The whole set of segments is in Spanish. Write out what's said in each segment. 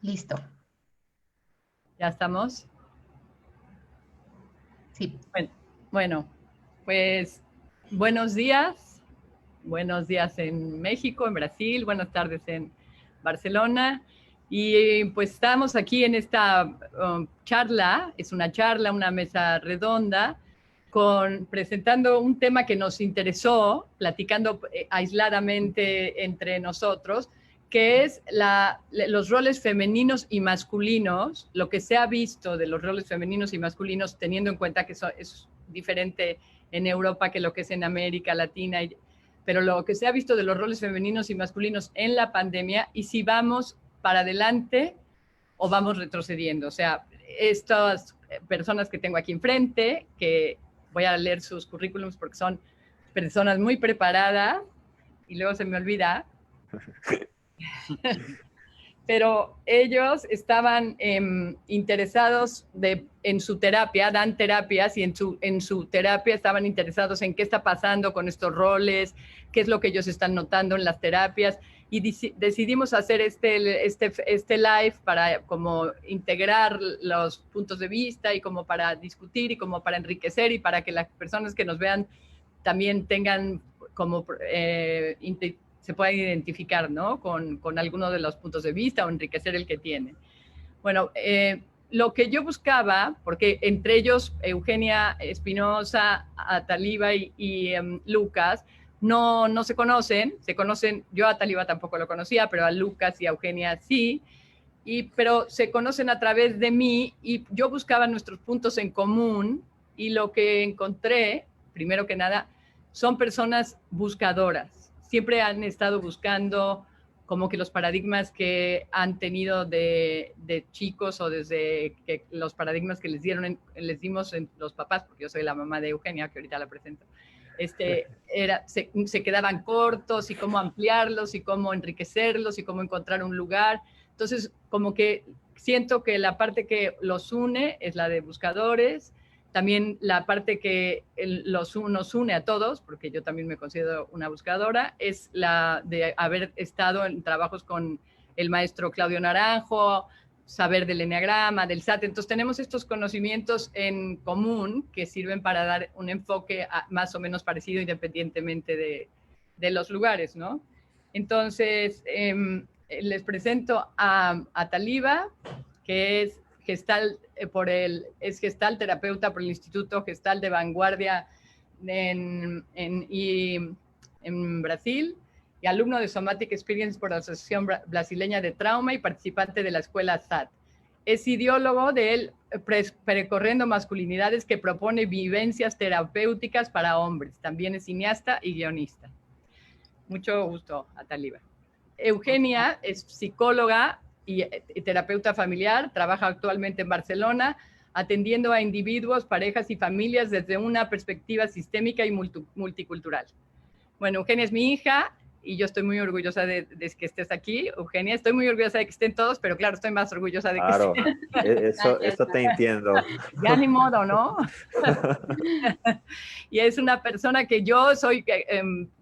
Listo. ¿Ya estamos? Sí. Bueno, pues buenos días. Buenos días en México, en Brasil, buenas tardes en Barcelona. Y pues estamos aquí en esta charla, es una charla, una mesa redonda, presentando un tema que nos interesó, platicando aisladamente entre nosotros, que es los roles femeninos y masculinos, lo que se ha visto de los roles femeninos y masculinos, teniendo en cuenta que es diferente en Europa que lo que es en América Latina, pero lo que se ha visto de los roles femeninos y masculinos en la pandemia y si vamos para adelante o vamos retrocediendo. O sea, estas personas que tengo aquí enfrente, que voy a leer sus currículums porque son personas muy preparadas y luego se me olvida, pero ellos estaban interesados en su terapia, dan terapias y en su terapia estaban interesados en qué está pasando con estos roles, qué es lo que ellos están notando en las terapias y decidimos hacer este live para como integrar los puntos de vista y como para discutir y como para enriquecer y para que las personas que nos vean también tengan como se pueda identificar, ¿no? Con alguno de los puntos de vista o enriquecer el que tiene. Bueno, lo que yo buscaba, porque entre ellos Eugenia Espinosa, Ataliba y Lucas, no se conocen, yo a Ataliba tampoco lo conocía, pero a Lucas y a Eugenia sí, pero se conocen a través de mí y yo buscaba nuestros puntos en común y lo que encontré, primero que nada, son personas buscadoras. Siempre han estado buscando como que los paradigmas que han tenido de chicos o desde que los paradigmas que les dimos los papás, porque yo soy la mamá de Eugenia, que ahorita la presento, se quedaban cortos y cómo ampliarlos y cómo enriquecerlos y cómo encontrar un lugar. Entonces, como que siento que la parte que los une es la de buscadores, también la parte que nos une a todos, porque yo también me considero una buscadora, es la de haber estado en trabajos con el maestro Claudio Naranjo, saber del enneagrama, del SAT. Entonces tenemos estos conocimientos en común que sirven para dar un enfoque más o menos parecido independientemente de los lugares, ¿no? Entonces, les presento a Taliba, que es es gestal terapeuta por el Instituto Gestal de Vanguardia en Brasil y alumno de Somatic Experience por la Asociación Brasileña de Trauma y participante de la escuela SAT. Es ideólogo de Percorriendo Masculinidades, que propone vivencias terapéuticas para hombres. También es cineasta y guionista. Mucho gusto, Ataliba. Eugenia es psicóloga y terapeuta familiar, trabaja actualmente en Barcelona, atendiendo a individuos, parejas y familias desde una perspectiva sistémica y multicultural. Bueno, Eugenia es mi hija y yo estoy muy orgullosa de que estés aquí, Eugenia. Estoy muy orgullosa de que estén todos, pero claro, estoy más orgullosa de que Claro, estén. eso te entiendo. Ya ni modo, ¿no? Y es una persona que yo soy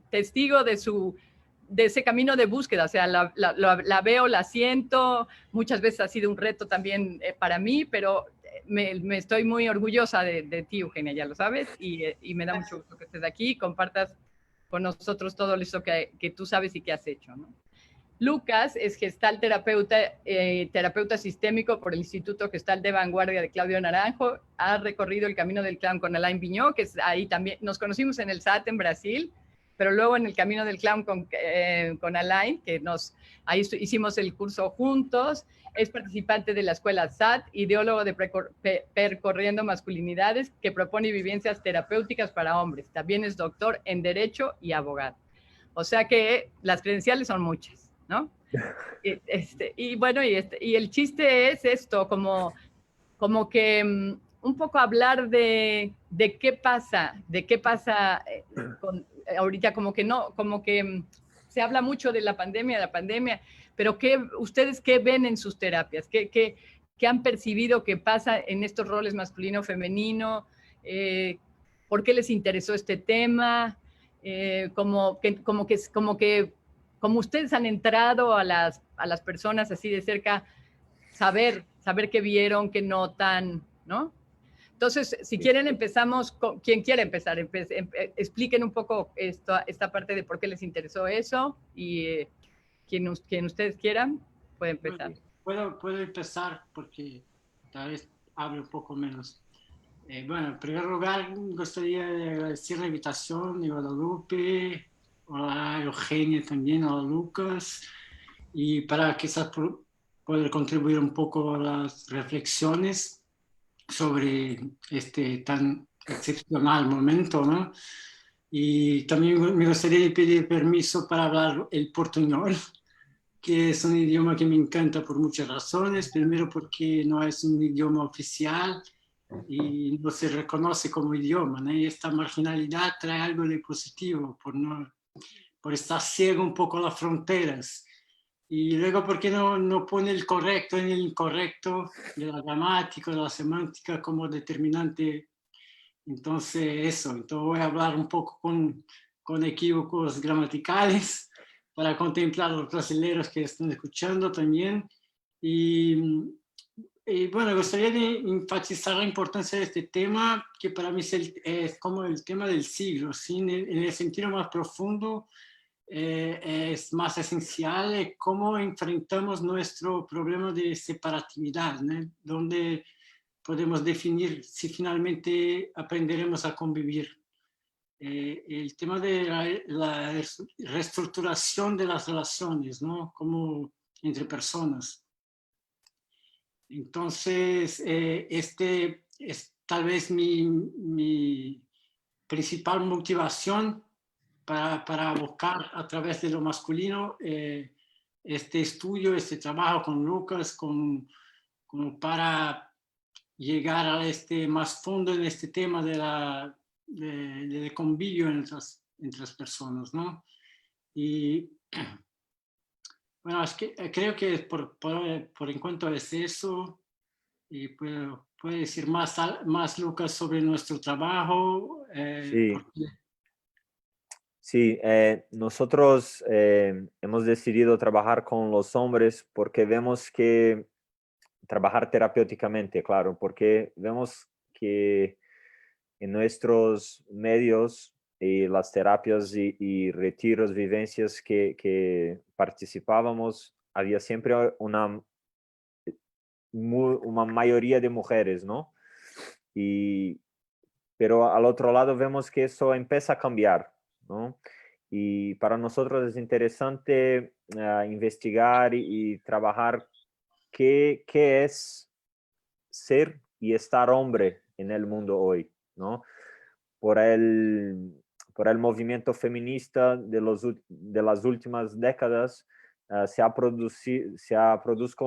testigo de ese camino de búsqueda, o sea, la veo, la siento, muchas veces ha sido un reto también para mí, pero me estoy muy orgullosa de ti, Eugenia, ya lo sabes, y me da mucho gusto que estés aquí y compartas con nosotros todo eso que tú sabes y que has hecho, ¿no? Lucas es gestal terapeuta sistémico por el Instituto Gestal de Vanguardia de Claudio Naranjo. Ha recorrido el camino del clown con Alain Vigneault, que es ahí también. Nos conocimos en el SAT en Brasil, pero luego en el camino del clown con Alain, ahí hicimos el curso juntos. Es participante de la escuela SAT, ideólogo de Percorriendo Masculinidades, que propone vivencias terapéuticas para hombres. También es doctor en Derecho y abogado. O sea que las credenciales son muchas, ¿no? Y bueno, y el chiste es esto, como que un poco hablar de qué pasa ahorita, como que no, como que se habla mucho de la pandemia, pero ¿ustedes qué ven en sus terapias? ¿Qué han percibido que pasa en estos roles masculino-femenino? ¿Por qué les interesó este tema? Como ustedes han entrado a las personas así de cerca, saber qué vieron, qué notan, ¿no? Entonces, si Sí. quieren, empezamos con quien quiera empezar. Expliquen un poco esta parte de por qué les interesó eso y quien ustedes quieran puede empezar. Puedo empezar porque tal vez hablo un poco menos. Bueno, en primer lugar, me gustaría agradecer la invitación de Guadalupe, a Eugenia también, a Lucas, y para quizás poder contribuir un poco a las reflexiones sobre este tan excepcional momento, ¿no? Y también me gustaría pedir permiso para hablar el portuñol, que es un idioma que me encanta por muchas razones. Primero porque no es un idioma oficial y no se reconoce como idioma, ¿no? Y esta marginalidad trae algo de positivo por estar ciego un poco a las fronteras. Y luego porque no pone el correcto en el incorrecto de la gramática, de la semántica como determinante. Entonces entonces voy a hablar un poco con equívocos gramaticales para contemplar a los brasileños que están escuchando también. Y, y bueno, me gustaría enfatizar la importancia de este tema, que para mí es como el tema del siglo, ¿sí? En el sentido más profundo, es más esencial cómo enfrentamos nuestro problema de separatividad, ¿no? Donde podemos definir si finalmente aprenderemos a convivir. El tema de la reestructuración de las relaciones, ¿no? Como entre personas. Entonces, este es tal vez mi principal motivación para buscar a través de lo masculino este estudio, este trabajo con Lucas, como para llegar a este más fondo en este tema de convivio entre las personas, ¿no? Y bueno, es que, creo que por encuentro es eso. Y puede decir más Lucas sobre nuestro trabajo. Sí, sí, nosotros hemos decidido trabajar con los hombres porque vemos que trabajar terapéuticamente, claro, porque vemos que en nuestros medios y las terapias y retiros, vivencias que participábamos, había siempre una mayoría de mujeres, ¿no? Pero al otro lado vemos que eso empieza a cambiar, ¿no? Y para nosotros es interesante investigar y trabajar qué es ser y estar hombre en el mundo hoy, ¿no? Por el, por el movimiento feminista de las últimas décadas, se ha producido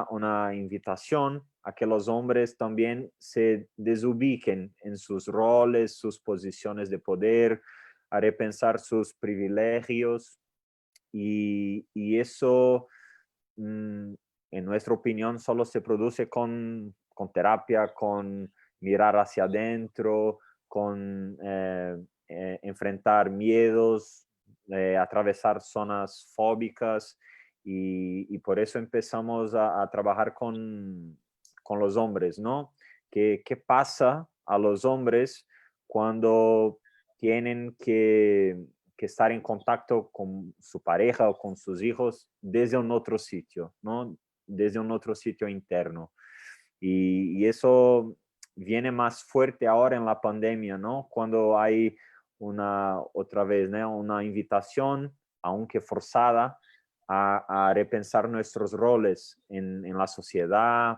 una invitación a que los hombres también se desubiquen en sus roles, sus posiciones de poder, a repensar sus privilegios y eso, en nuestra opinión, solo se produce con terapia, con mirar hacia adentro, con enfrentar miedos, atravesar zonas fóbicas y por eso empezamos a trabajar con los hombres, ¿no? ¿Qué pasa a los hombres cuando tienen que estar en contacto con su pareja o con sus hijos desde un otro sitio, ¿no? Desde un otro sitio interno? Y eso viene más fuerte ahora en la pandemia, ¿no? Cuando hay otra vez, ¿no? Una invitación, aunque forzada, a repensar nuestros roles en la sociedad,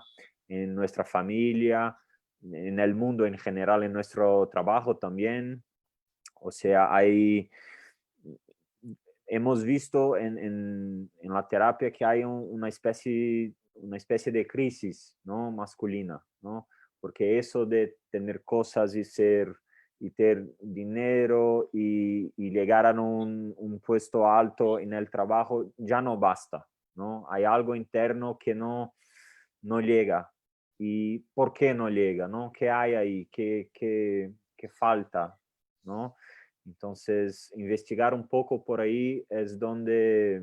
en nuestra familia, en el mundo en general, en nuestro trabajo también. O sea, hemos visto en la terapia que hay una especie de crisis, ¿no? Masculina, ¿no? Porque eso de tener cosas y tener dinero y llegar a un puesto alto en el trabajo ya no basta, ¿no? Hay algo interno que no llega. ¿Y por qué no llega, no? ¿Qué hay ahí? ¿Qué falta, no? Entonces, investigar un poco por ahí es donde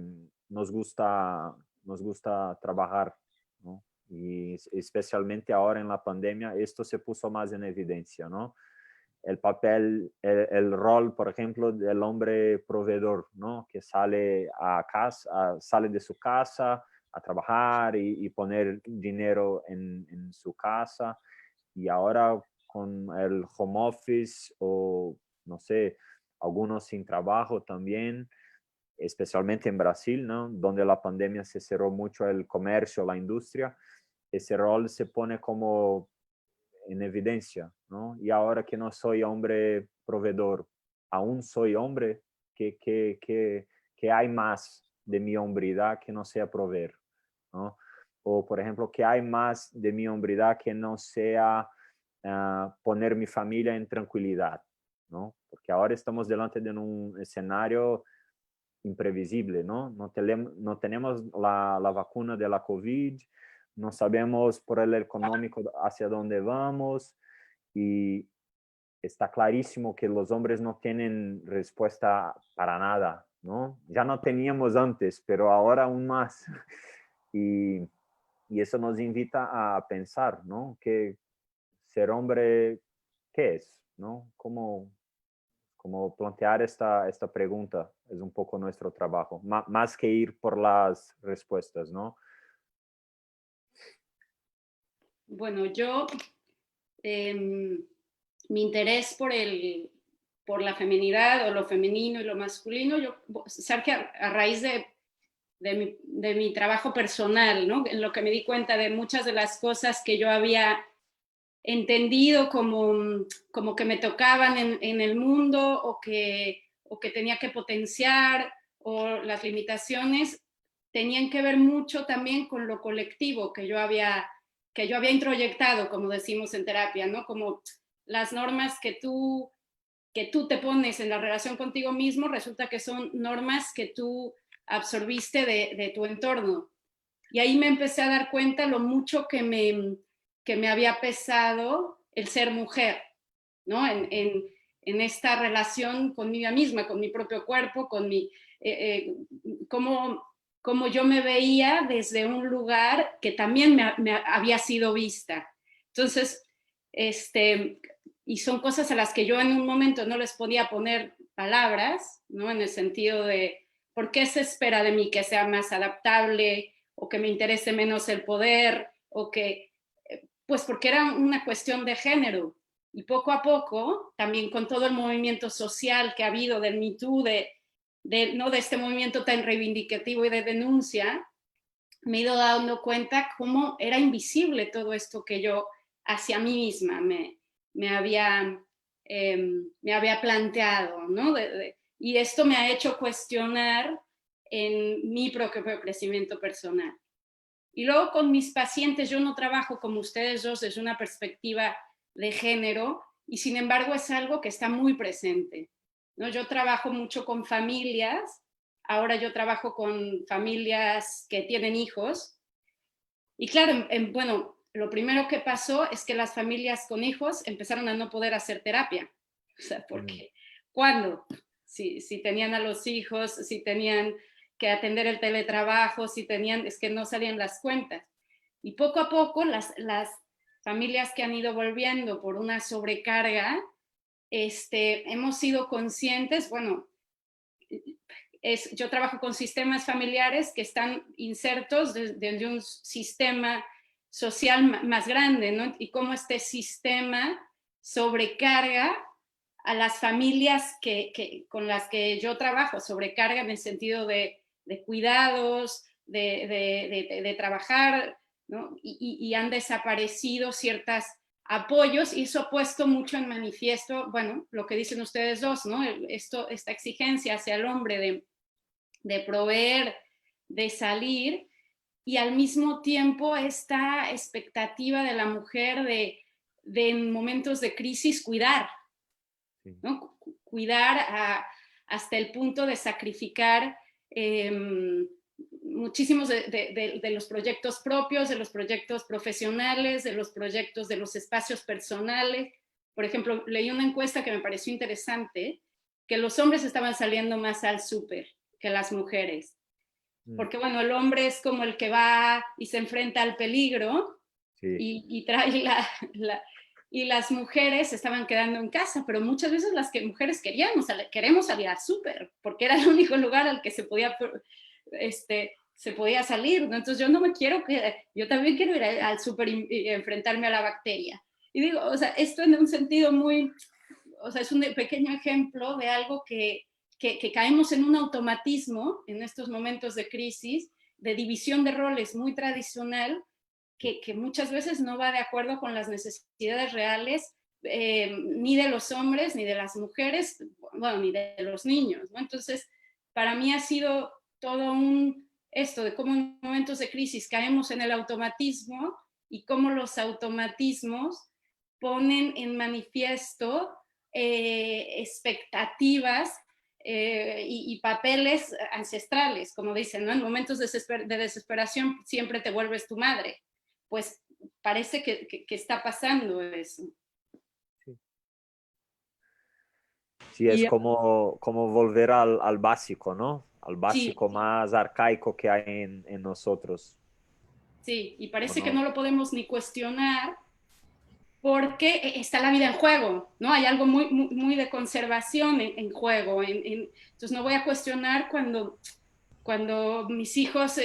nos gusta trabajar, ¿no? especialmente ahora en la pandemia, esto se puso más en evidencia, ¿no? El papel, el rol, por ejemplo, del hombre proveedor, ¿no? Que sale a casa, sale de su casa a trabajar y poner dinero en su casa. Y ahora con el home office o, no sé, algunos sin trabajo también, especialmente en Brasil, ¿no? Donde la pandemia se cerró mucho el comercio, la industria, ese rol se pone como en evidencia, ¿no? Y ahora que no soy hombre proveedor, aún soy hombre, que hay más de mi hombridad que no sea proveer, ¿no? O, por ejemplo, que hay más de mi hombridad que no sea poner mi familia en tranquilidad, ¿no? Porque ahora estamos delante de un escenario imprevisible, ¿no? No tenemos la vacuna de la COVID, no sabemos por el económico hacia dónde vamos y está clarísimo que los hombres no tienen respuesta para nada, ¿no? Ya no teníamos antes, pero ahora aún más. Y, y eso nos invita a pensar, ¿no? Que ser hombre, ¿qué es? ¿No? Como plantear esta pregunta es un poco nuestro trabajo, más que ir por las respuestas, ¿no? Bueno, yo, mi interés por la feminidad o lo femenino y lo masculino, yo sé que a raíz de mi trabajo personal, ¿no? En lo que me di cuenta de muchas de las cosas que yo había entendido como que me tocaban en el mundo o que tenía que potenciar, o las limitaciones tenían que ver mucho también con lo colectivo que yo había introyectado, como decimos en terapia, ¿no? Como las normas que tú te pones en la relación contigo mismo, resulta que son normas que tú absorbiste de tu entorno. Y ahí me empecé a dar cuenta lo mucho que me había pesado el ser mujer, ¿no? En esta relación conmigo misma, con mi propio cuerpo, con cómo yo me veía desde un lugar que también me había sido vista. Entonces, y son cosas a las que yo en un momento no les podía poner palabras, ¿no? En el sentido de, ¿por qué se espera de mí que sea más adaptable o que me interese menos el poder o que, pues porque era una cuestión de género? Y poco a poco, también con todo el movimiento social que ha habido del Me Too, ¿no? De este movimiento tan reivindicativo y de denuncia, me he ido dando cuenta cómo era invisible todo esto que yo hacia mí misma me había planteado, ¿no? Y esto me ha hecho cuestionar en mi propio crecimiento personal. Y luego con mis pacientes, yo no trabajo como ustedes dos desde una perspectiva de género, y sin embargo es algo que está muy presente, ¿no? Yo trabajo mucho con familias, ahora yo trabajo con familias que tienen hijos, y claro, bueno, lo primero que pasó es que las familias con hijos empezaron a no poder hacer terapia. O sea, porque ¿cuándo? Si tenían a los hijos, si tenían que atender el teletrabajo, es que no salían las cuentas. Y poco a poco las familias que han ido volviendo por una sobrecarga, hemos sido conscientes, bueno, yo trabajo con sistemas familiares que están insertos desde un sistema social más grande, ¿no? Y cómo este sistema sobrecarga a las familias con las que yo trabajo, sobrecarga en el sentido de cuidados, de trabajar, ¿no? Y han desaparecido ciertos apoyos, y eso ha puesto mucho en manifiesto, bueno, lo que dicen ustedes dos, ¿no? Esta exigencia hacia el hombre de proveer, de salir, y al mismo tiempo esta expectativa de la mujer de en momentos de crisis cuidar, ¿no? Cuidar hasta el punto de sacrificar muchísimos de los proyectos propios, de los proyectos profesionales, de los proyectos de los espacios personales. Por ejemplo, leí una encuesta que me pareció interesante, que los hombres estaban saliendo más al súper que las mujeres. Porque bueno, el hombre es como el que va y se enfrenta al peligro, Sí. Y las mujeres estaban quedando en casa, pero muchas veces las mujeres queremos salir al súper, porque era el único lugar al que se podía salir, ¿no? Entonces yo también quiero ir al súper y enfrentarme a la bacteria. Y digo, o sea, esto en un sentido o sea, es un pequeño ejemplo de algo que caemos en un automatismo en estos momentos de crisis, de división de roles muy tradicional, que muchas veces no va de acuerdo con las necesidades reales, ni de los hombres, ni de las mujeres, bueno, ni de los niños, ¿no? Entonces, para mí ha sido todo esto de cómo en momentos de crisis caemos en el automatismo y cómo los automatismos ponen en manifiesto expectativas y papeles ancestrales, como dicen, ¿no? En momentos de desesperación siempre te vuelves tu madre. Pues parece que está pasando eso. Sí, es Y como volver al básico, ¿no? Al Sí, básico más arcaico que hay en nosotros. sí, y ¿O parece que no? no lo podemos ni cuestionar porque está la vida en juego, ¿no? Hay algo muy de conservación en juego. Entonces no voy a cuestionar cuando mis hijos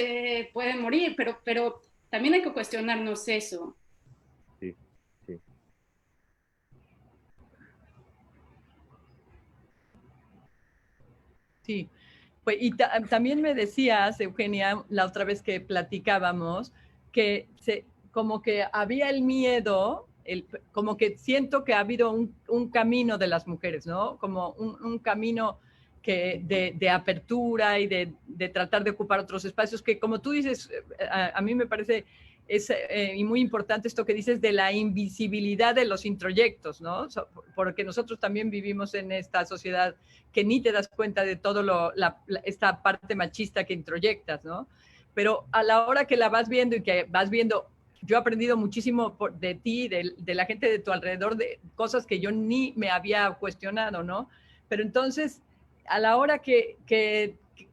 pueden morir, pero también hay que cuestionarnos eso. Sí, sí. sí, pues, y también me decías, Eugenia, la otra vez que platicábamos, que como que había el miedo, como que siento que ha habido un camino de las mujeres, ¿no? Como un camino de apertura y de tratar de ocupar otros espacios, que como tú dices, a mí me parece y muy importante esto que dices de la invisibilidad de los introyectos, ¿no? Porque nosotros también vivimos en esta sociedad que ni te das cuenta de todo esta parte machista que introyectas, ¿no? Pero a la hora que la vas viendo y que vas viendo, yo he aprendido muchísimo de ti, de la gente de tu alrededor, de cosas que yo ni me había cuestionado, ¿no? Pero entonces, a la hora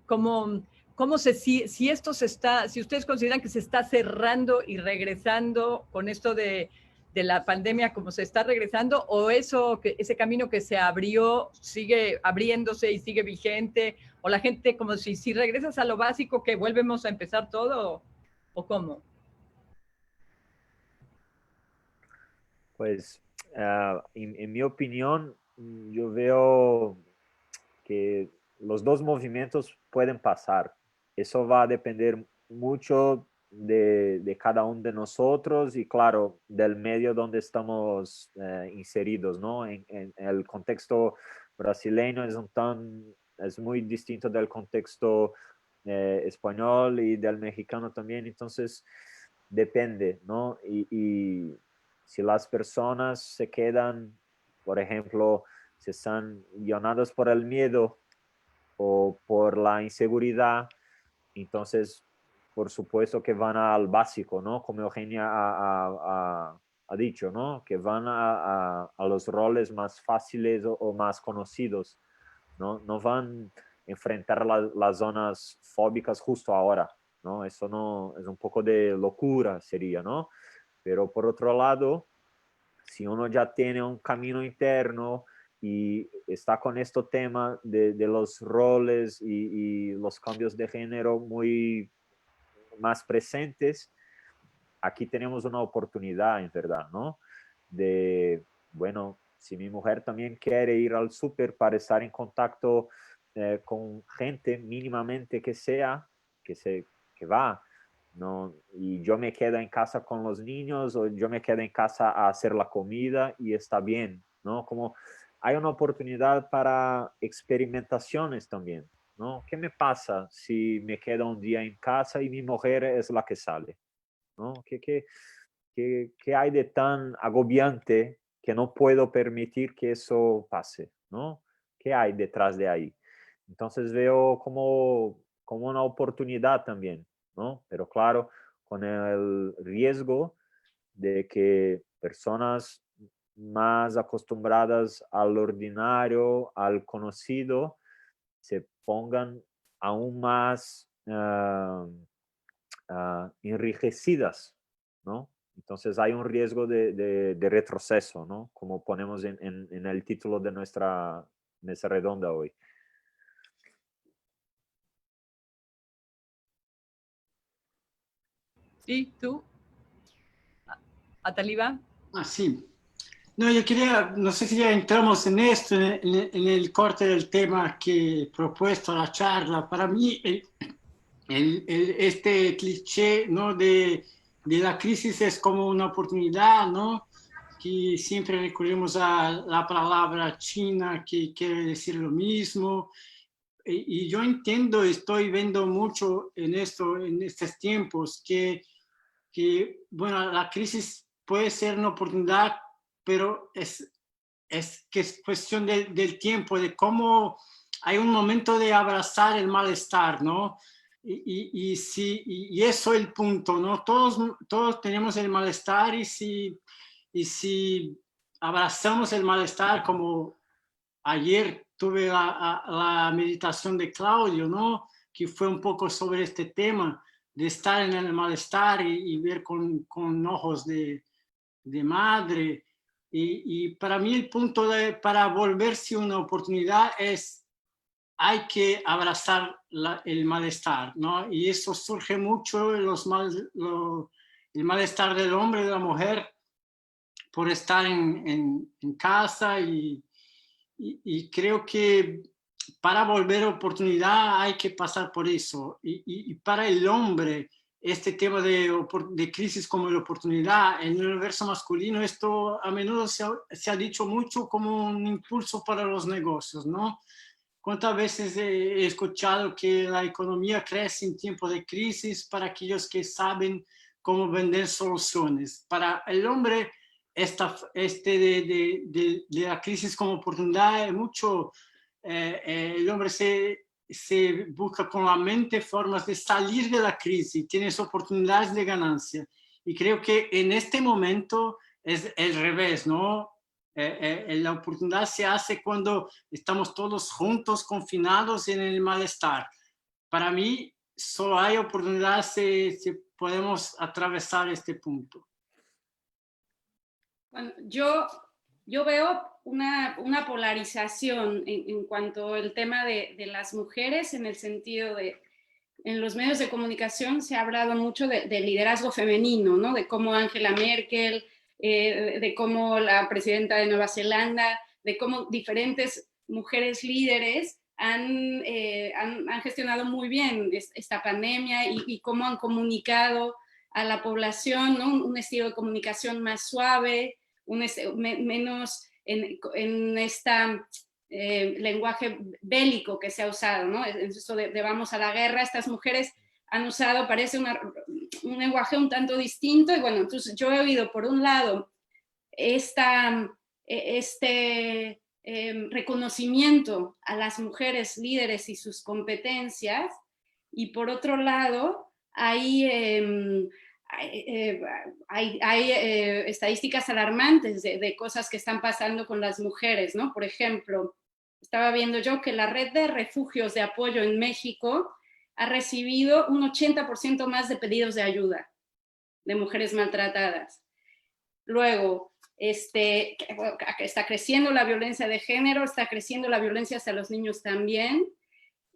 cómo si esto si ustedes consideran que se está cerrando y regresando con esto de la pandemia, como se está regresando, o ese camino que se abrió sigue abriéndose y sigue vigente, o la gente como si regresas a lo básico que volvemos a empezar todo, o cómo. Pues en mi opinión, yo veo que los dos movimientos pueden pasar. Eso va a depender mucho de cada uno de nosotros y claro, del medio donde estamos inseridos, ¿no? En el contexto brasileño es muy distinto del contexto español y del mexicano también, entonces depende, ¿no? Y si las personas se quedan, por ejemplo, se están guionadas por el miedo o por la inseguridad, entonces por supuesto que van al básico, ¿no? Como Eugenia ha dicho, ¿no? Que van a los roles más fáciles o más conocidos, ¿no? No van a enfrentar las zonas fóbicas justo ahora, ¿no? Eso no es un poco de locura, sería, ¿no? Pero por otro lado, si uno ya tiene un camino interno y está con este tema de los roles y los cambios de género muy más presentes, aquí tenemos una oportunidad, en verdad, ¿no? De, bueno, si mi mujer también quiere ir al súper para estar en contacto con gente mínimamente que sea, que va, ¿no? Y yo me quedo en casa con los niños o yo me quedo en casa a hacer la comida y está bien, ¿no? Como hay una oportunidad para experimentaciones también, ¿no? ¿Qué me pasa si me quedo un día en casa y mi mujer es la que sale? ¿No? ¿Qué hay de tan agobiante que no puedo permitir que eso pase? ¿No? ¿Qué hay detrás de ahí? Entonces veo como una oportunidad también, ¿no? Pero claro, con el riesgo de que personas más acostumbradas al ordinario, al conocido, se pongan aún más enrijecidas, ¿no? Entonces hay un riesgo de retroceso, ¿no? Como ponemos en el título de nuestra mesa redonda hoy. Sí, tú, Ataliba. Ah, sí. No, yo quería, no sé si ya entramos en esto, en el corte del tema que he propuesto a la charla. Para mí, este cliché, ¿no? de la crisis es como una oportunidad, ¿no? Que siempre recurrimos a la palabra china que quiere decir lo mismo. Y yo entiendo, estoy viendo mucho en esto, en estos tiempos, bueno, la crisis puede ser una oportunidad, pero es que es cuestión del tiempo, de cómo hay un momento de abrazar el malestar, ¿no? Y eso es el punto, ¿no? Todos tenemos el malestar y si abrazamos el malestar, como ayer tuve la meditación de Claudio, ¿no? Que fue un poco sobre este tema de estar en el malestar y ver con ojos de madre. Y para mí el punto para volverse una oportunidad es, hay que abrazar el malestar, ¿no? Y eso surge mucho el malestar del hombre y de la mujer por estar en casa y creo que para volver oportunidad hay que pasar por eso. Y para el hombre, este tema de crisis como la oportunidad, en el universo masculino, esto a menudo se ha dicho mucho como un impulso para los negocios, ¿no? ¿Cuántas veces he escuchado que la economía crece en tiempos de crisis para aquellos que saben cómo vender soluciones? Para el hombre, de la crisis como oportunidad es mucho. El hombre se busca con la mente formas de salir de la crisis, tienes oportunidades de ganancia. Y creo que en este momento es el revés, ¿no? La oportunidad se hace cuando estamos todos juntos, confinados en el malestar. Para mí, solo hay oportunidad si podemos atravesar este punto. Bueno, yo veo una polarización en cuanto al tema de las mujeres, en el sentido de, en los medios de comunicación se ha hablado mucho de liderazgo femenino, ¿no? De cómo Angela Merkel, de cómo la presidenta de Nueva Zelanda, de cómo diferentes mujeres líderes han gestionado muy bien esta pandemia y cómo han comunicado a la población, ¿no? Un estilo de comunicación más suave, menos en esta lenguaje bélico que se ha usado, ¿no? Eso de vamos a la guerra, estas mujeres han usado, parece un lenguaje un tanto distinto, y bueno, entonces yo he oído por un lado reconocimiento a las mujeres líderes y sus competencias, y por otro lado hay estadísticas alarmantes de cosas que están pasando con las mujeres, ¿no? Por ejemplo, estaba viendo yo que la red de refugios de apoyo en México ha recibido un 80% más de pedidos de ayuda de mujeres maltratadas. Luego, está creciendo la violencia de género, está creciendo la violencia hacia los niños también.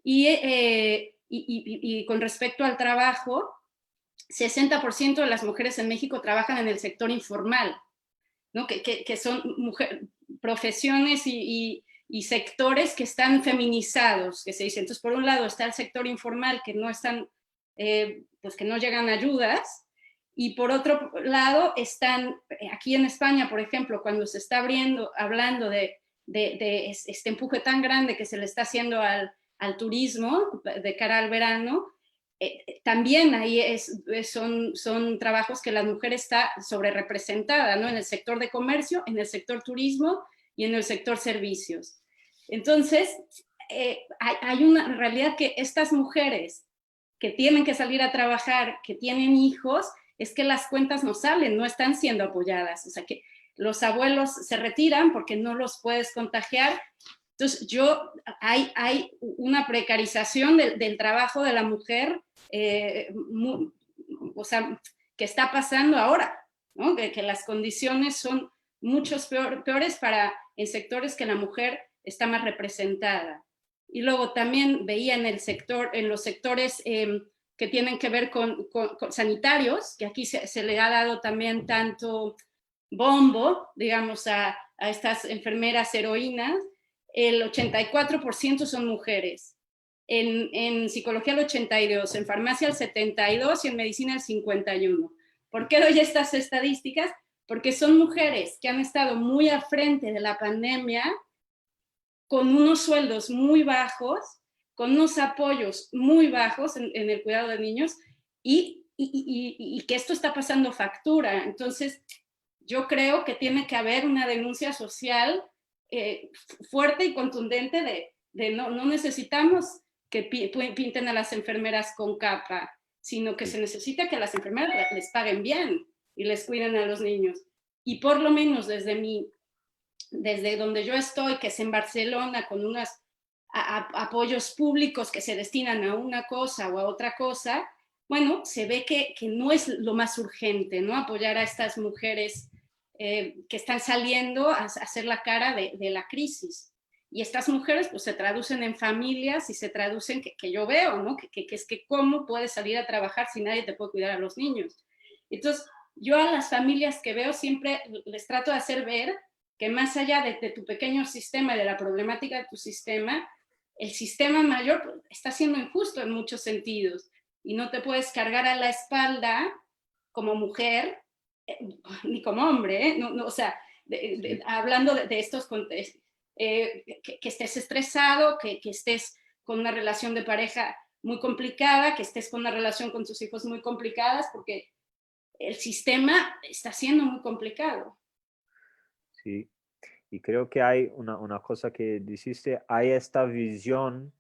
Y con respecto al trabajo, 60% de las mujeres en México trabajan en el sector informal, ¿no? Que son profesiones y sectores que están feminizados, que se dice. Entonces, por un lado está el sector informal, que no están, pues que no llegan ayudas, y por otro lado están, aquí en España, por ejemplo, cuando se está hablando de este empuje tan grande que se le está haciendo al turismo de cara al verano, también ahí son trabajos que la mujer está sobre representada, ¿no? En el sector de comercio, en el sector turismo y en el sector servicios. Entonces, hay una realidad que estas mujeres que tienen que salir a trabajar, que tienen hijos, es que las cuentas no salen, no están siendo apoyadas. O sea, que los abuelos se retiran porque no los puedes contagiar. Entonces, hay una precarización del trabajo de la mujer, o sea, que está pasando ahora. ¿no? Que las condiciones son muchos peores en sectores que la mujer está más representada. Y luego también veía en los sectores que tienen que ver con sanitarios, que aquí se le ha dado también tanto bombo, digamos, a estas enfermeras heroínas, el 84% son mujeres. En psicología el 82%, en farmacia el 72% y en medicina el 51%. ¿Por qué doy estas estadísticas? Porque son mujeres que han estado muy al frente de la pandemia, con unos sueldos muy bajos, con unos apoyos muy bajos en el cuidado de niños y que esto está pasando factura. Entonces, yo creo que tiene que haber una denuncia social fuerte y contundente de no necesitamos que pinten a las enfermeras con capa, sino que se necesita que a las enfermeras les paguen bien y les cuiden a los niños. Y por lo menos desde donde yo estoy, que es en Barcelona, con unos apoyos públicos que se destinan a una cosa o a otra cosa, bueno, se ve que no es lo más urgente, ¿no? Apoyar a estas mujeres que están saliendo a hacer la cara de la crisis. Y estas mujeres pues se traducen en familias y se traducen, que yo veo, ¿no? Que es que cómo puedes salir a trabajar si nadie te puede cuidar a los niños. Entonces, yo a las familias que veo siempre les trato de hacer ver que más allá de tu pequeño sistema y de la problemática de tu sistema, el sistema mayor está siendo injusto en muchos sentidos y no te puedes cargar a la espalda como mujer ni como hombre, o sea, hablando de estos contextos, que estés estresado, que estés con una relación de pareja muy complicada, que estés con una relación con tus hijos muy complicadas, porque el sistema está siendo muy complicado. Sí, y creo que hay una cosa que dijiste, hay esta visión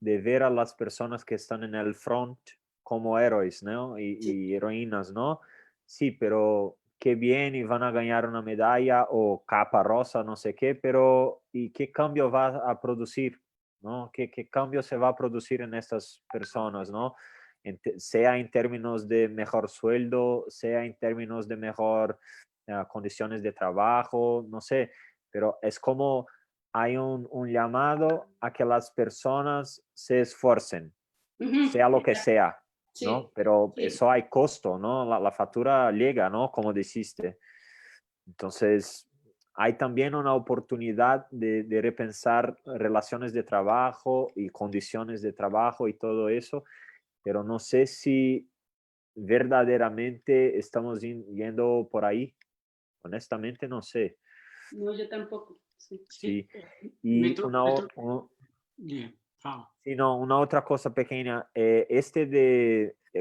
de ver a las personas que están en el front como héroes, ¿no? Y heroínas, ¿no? Sí, pero qué bien y van a ganar una medalla o capa rosa, no sé qué, pero ¿y qué cambio va a producir? ¿No? ¿Qué cambio se va a producir en estas personas, ¿no? Sea en términos de mejor sueldo, sea en términos de mejor condiciones de trabajo, no sé, pero es como hay un llamado a que las personas se esfuercen, sea lo que sea, ¿no? Sí, Pero sí. eso hay costo, ¿no? La factura llega, ¿no? Como dijiste. Entonces, hay también una oportunidad de repensar relaciones de trabajo y condiciones de trabajo y todo eso, pero no sé si verdaderamente estamos yendo por ahí. Honestamente, no sé. No, yo tampoco. Sí. Sí. Me Y to- una, me o- to- un- Bien, fala. sí, no, una otra cosa pequeña,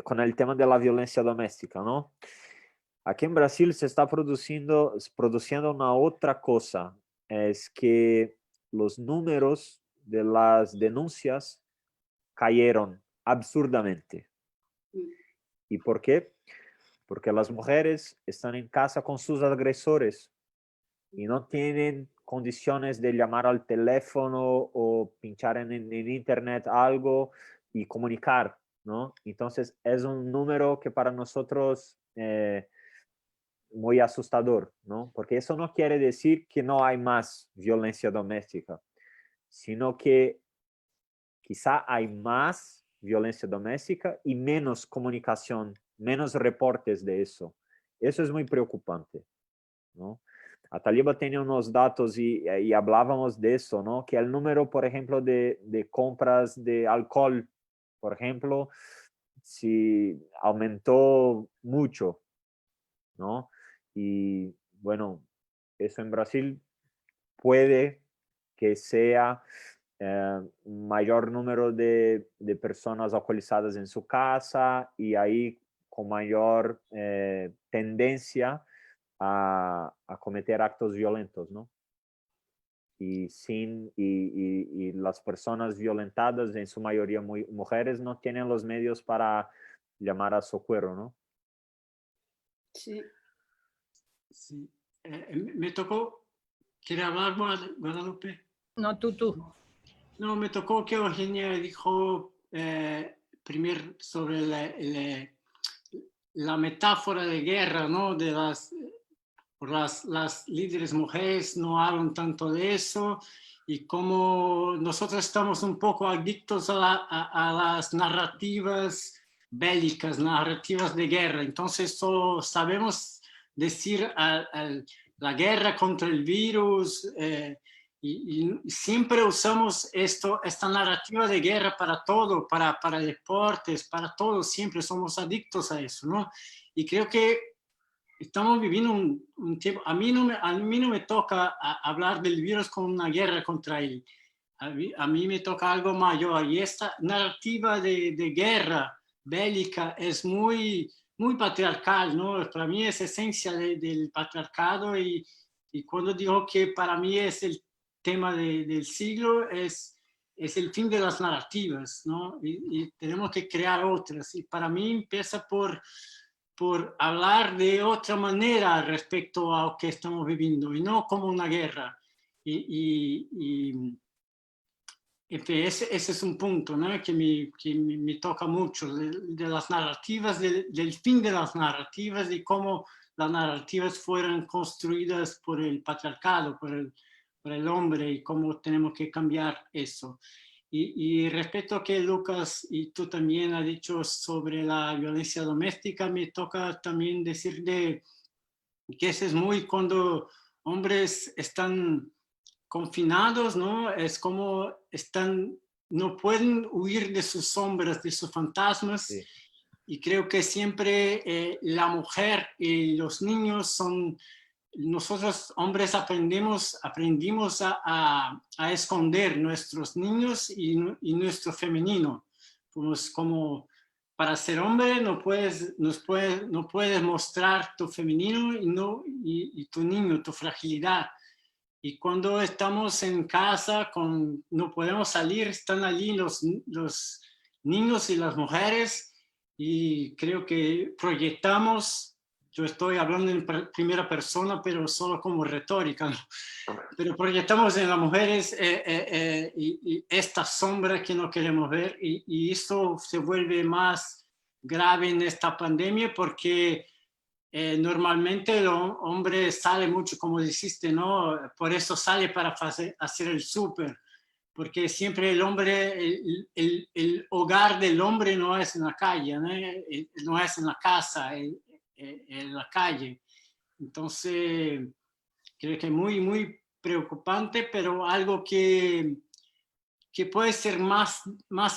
con el tema de la violencia doméstica, ¿no? Aquí en Brasil se está produciendo una otra cosa, es que los números de las denuncias cayeron absurdamente. Mm. ¿Y por qué? Porque las mujeres están en casa con sus agresores y no tienen condiciones de llamar al teléfono o pinchar en internet algo y comunicar, ¿no? Entonces es un número que para nosotros muy asustador, ¿no? Porque eso no quiere decir que no hay más violencia doméstica, sino que quizá hay más violencia doméstica y menos comunicación, menos reportes de eso. Eso es muy preocupante, ¿no? A Taliba tiene unos datos y hablábamos de eso, ¿no? Que el número, por ejemplo, de compras de alcohol, por ejemplo, si aumentó mucho, ¿no? Y bueno, eso en Brasil puede que sea un mayor número de personas alcoholizadas en su casa y ahí con mayor tendencia a cometer actos violentos, ¿no? Y las personas violentadas, en su mayoría mujeres, no tienen los medios para llamar a socorro, ¿no? Sí. Sí. Me tocó, ¿quiere hablar Guadalupe? No, tú. No, me tocó que Eugenia dijo primero sobre la metáfora de guerra, ¿no? De las líderes mujeres no hablan tanto de eso, y como nosotros estamos un poco adictos a las narrativas bélicas, narrativas de guerra. Entonces solo sabemos decir la guerra contra el virus, y siempre usamos esta narrativa de guerra para todo, para deportes, para todo, siempre somos adictos a eso, ¿no? Y creo que estamos viviendo un tiempo, a mí no me toca hablar del virus como una guerra contra él, a mí me toca algo mayor, y esta narrativa de guerra bélica es muy patriarcal, ¿no? Para mí es esencia del patriarcado, y cuando digo que para mí es el tema del siglo, es el fin de las narrativas, ¿no? Y tenemos que crear otras, y para mí empieza por hablar de otra manera respecto a lo que estamos viviendo, y no como una guerra. Ese es un punto, ¿no? que me toca mucho, de las narrativas, del fin de las narrativas, y cómo las narrativas fueron construidas por el patriarcado, por el hombre, y cómo tenemos que cambiar eso. Y respecto a que Lucas y tú también has dicho sobre la violencia doméstica, me toca también decir que eso es muy cuando hombres están confinados, ¿no? Es como no pueden huir de sus sombras, de sus fantasmas. Sí. Y creo que siempre la mujer y los niños son... Nosotros hombres aprendimos a esconder nuestros niños y nuestro femenino. Pues como para ser hombre no puedes mostrar tu femenino y tu niño, tu fragilidad. Y cuando estamos en casa, no podemos salir, están allí los niños y las mujeres, y creo que proyectamos. Yo estoy hablando en primera persona, pero solo como retórica, ¿no? Pero proyectamos en las mujeres y esta sombra que no queremos ver, y esto se vuelve más grave en esta pandemia, porque normalmente el hombre sale mucho, como dijiste, ¿no? Por eso sale para hacer el súper, porque siempre el hombre, el hogar del hombre no es en la calle, ¿no? No es en la casa, en la calle. Entonces creo que es muy preocupante, pero algo que puede ser más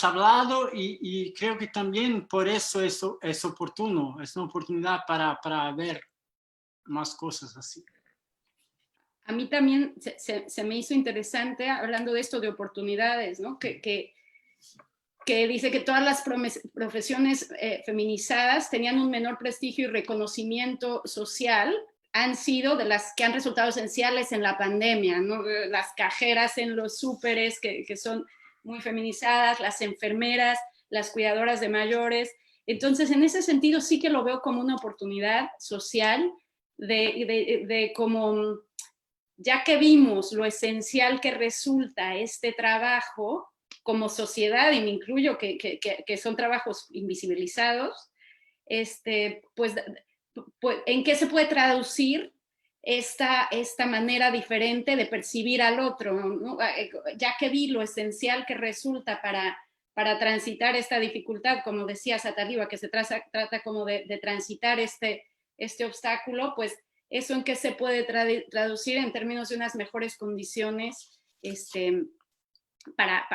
hablado, y creo que también por eso es oportuno, es una oportunidad para ver más cosas así. A mí también se me hizo interesante, hablando de esto de oportunidades, ¿no? Que dice que todas las profesiones feminizadas tenían un menor prestigio y reconocimiento social, han sido de las que han resultado esenciales en la pandemia, ¿no? Las cajeras en los súperes, que son muy feminizadas, las enfermeras, las cuidadoras de mayores. Entonces, en ese sentido sí que lo veo como una oportunidad social de como, ya que vimos lo esencial que resulta este trabajo como sociedad, y me incluyo que son trabajos invisibilizados, pues ¿en qué se puede traducir esta manera diferente de percibir al otro, ¿no? Ya que vi lo esencial que resulta para transitar esta dificultad, como decía Sataliva, que se trata como de transitar este obstáculo, pues eso en qué se puede traducir en términos de unas mejores condiciones para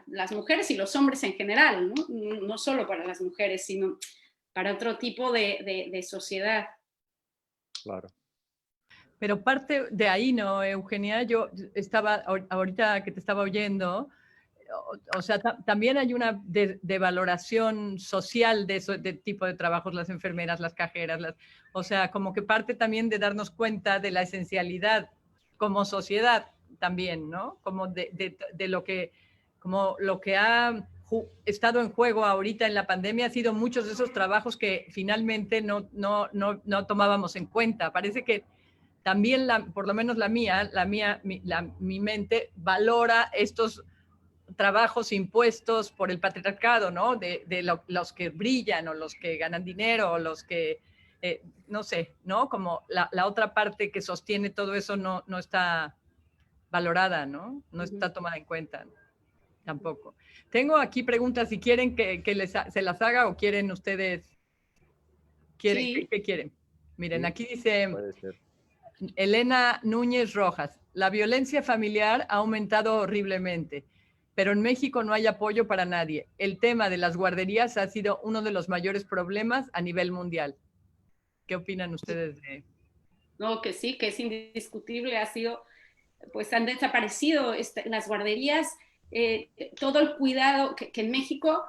las mujeres y los hombres en general, ¿no? No solo para las mujeres, sino para otro tipo de sociedad. Claro. Pero parte de ahí, ¿no, Eugenia? Yo estaba, ahorita que te estaba oyendo, o sea, también hay una devaloración social de ese tipo de trabajos, las enfermeras, las cajeras, o sea, como que parte también de darnos cuenta de la esencialidad como sociedad también, ¿no? Como de lo que, como lo que ha estado en juego ahorita en la pandemia ha sido muchos de esos trabajos que finalmente no tomábamos en cuenta. Parece que también, por lo menos mi mente valora estos trabajos impuestos por el patriarcado, ¿no? Los que brillan o los que ganan dinero o los que, no sé, ¿no? Como la otra parte que sostiene todo eso no está valorada, ¿no? No está tomada en cuenta tampoco. Tengo aquí preguntas, si quieren que se las haga o quieren ustedes, Sí. ¿qué quieren? Miren, Sí, aquí dice puede ser. Elena Núñez Rojas, la violencia familiar ha aumentado horriblemente, pero en México no hay apoyo para nadie. El tema de las guarderías ha sido uno de los mayores problemas a nivel mundial. ¿Qué opinan ustedes de...? No, que sí, que es indiscutible, ha sido, pues han desaparecido las guarderías, todo el cuidado que en México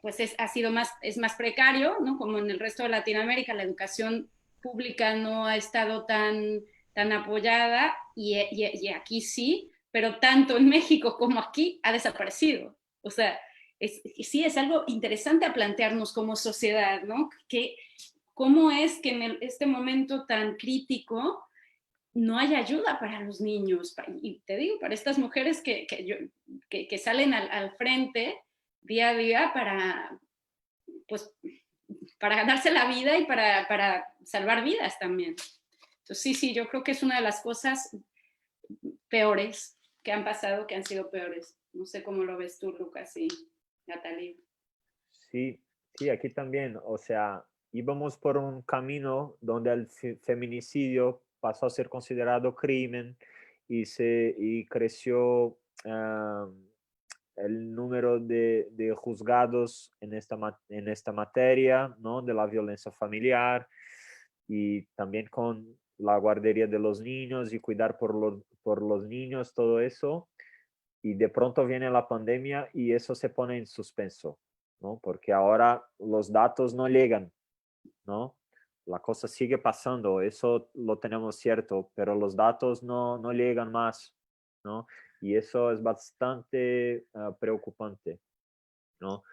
pues ha sido es más precario, ¿no? Como en el resto de Latinoamérica, la educación pública no ha estado tan apoyada y aquí sí, pero tanto en México como aquí ha desaparecido. O sea, sí es algo interesante a plantearnos como sociedad, ¿no? ¿Cómo es que en este momento tan crítico no hay ayuda para los niños? Y te digo, para estas mujeres que salen al frente día a día pues, para ganarse la vida y para salvar vidas también. Entonces, sí, yo creo que es una de las cosas peores que han pasado, que han sido peores. No sé cómo lo ves tú, Lucas y Natalie. Sí, sí, aquí también, o sea, íbamos por un camino donde el feminicidio pasó a ser considerado crimen y creció el número de juzgados en esta materia, ¿no? De la violencia familiar y también con la guardería de los niños y cuidar por los niños, todo eso. Y de pronto viene la pandemia y eso se pone en suspenso, ¿no? Porque ahora los datos no llegan, ¿no? La cosa sigue pasando, eso lo tenemos cierto, pero los datos no llegan más, ¿no? Y eso es bastante preocupante, ¿no?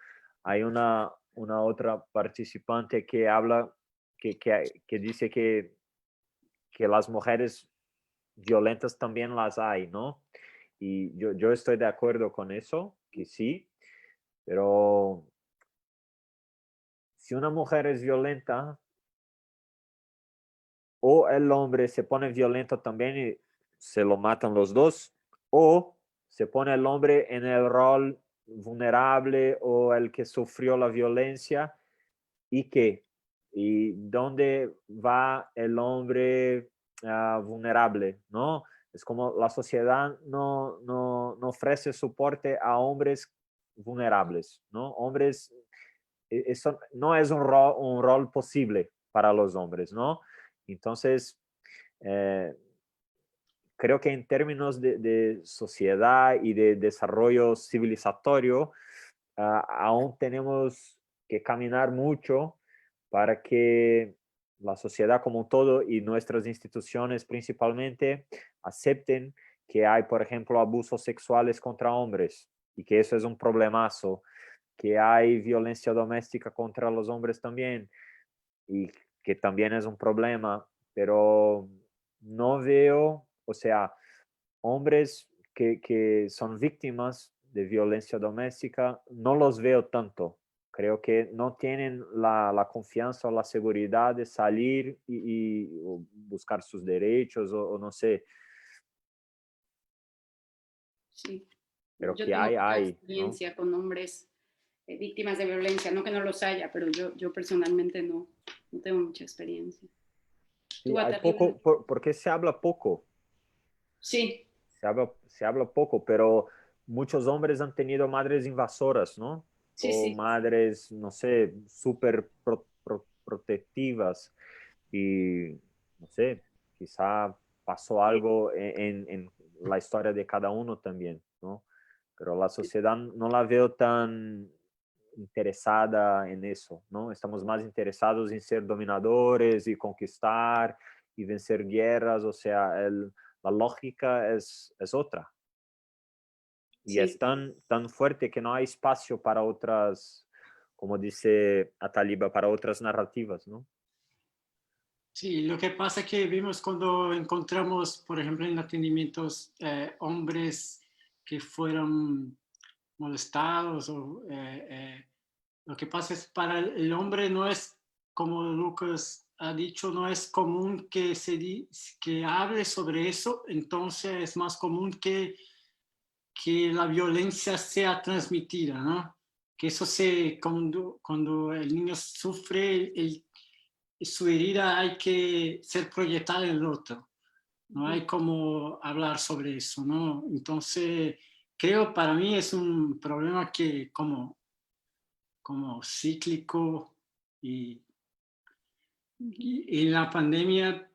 Hay una otra participante que habla, que dice que las mujeres violentas también las hay, ¿no? Y yo estoy de acuerdo con eso, que sí, pero si una mujer es violenta, o el hombre se pone violento también y se lo matan los dos, o se pone el hombre en el rol vulnerable o el que sufrió la violencia y qué, y dónde va el hombre vulnerable, ¿no? Es como la sociedad no ofrece soporte a hombres vulnerables, ¿no? Hombres, eso no es un rol posible para los hombres, ¿no? Entonces, eh, creo que en términos de sociedad y de desarrollo civilizatorio, aún tenemos que caminar mucho para que la sociedad como un todo y nuestras instituciones principalmente acepten que hay, por ejemplo, abusos sexuales contra hombres y que eso es un problemazo, que hay violencia doméstica contra los hombres también y que también es un problema, pero no veo, o sea, hombres que son víctimas de violencia doméstica, no los veo tanto. Creo que no tienen la confianza o la seguridad de salir y buscar sus derechos o no sé. Sí. Pero Yo que tengo poca hay, ¿no? experiencia con hombres víctimas de violencia, no que no los haya, pero yo personalmente no tengo mucha experiencia. Sí, ¿Tú, hay Atalina? poco, porque se habla poco. Sí, Se habla poco, pero muchos hombres han tenido madres invasoras, ¿no? sí, O sí, madres, no sé, súper protectivas. Y, no sé, quizá pasó algo en la historia de cada uno también, ¿no? Pero la sociedad no la veo tan interesada en eso, ¿no? Estamos más interesados en ser dominadores y conquistar y vencer guerras, o sea, la lógica es otra. Y es sí. tan fuerte que no hay espacio para otras, como dice Ataliba, para otras narrativas, ¿no? Sí, lo que pasa es que vimos cuando encontramos, por ejemplo, en atendimientos, hombres que fueron molestados. Lo que pasa es para el hombre no es, como Lucas ha dicho, no es común que hable sobre eso, entonces es más común que la violencia sea transmitida, ¿no? Que eso cuando el niño sufre, su herida hay que ser proyectada en el otro. No hay como hablar sobre eso, ¿no? Entonces, creo para mí es un problema que como cíclico y la pandemia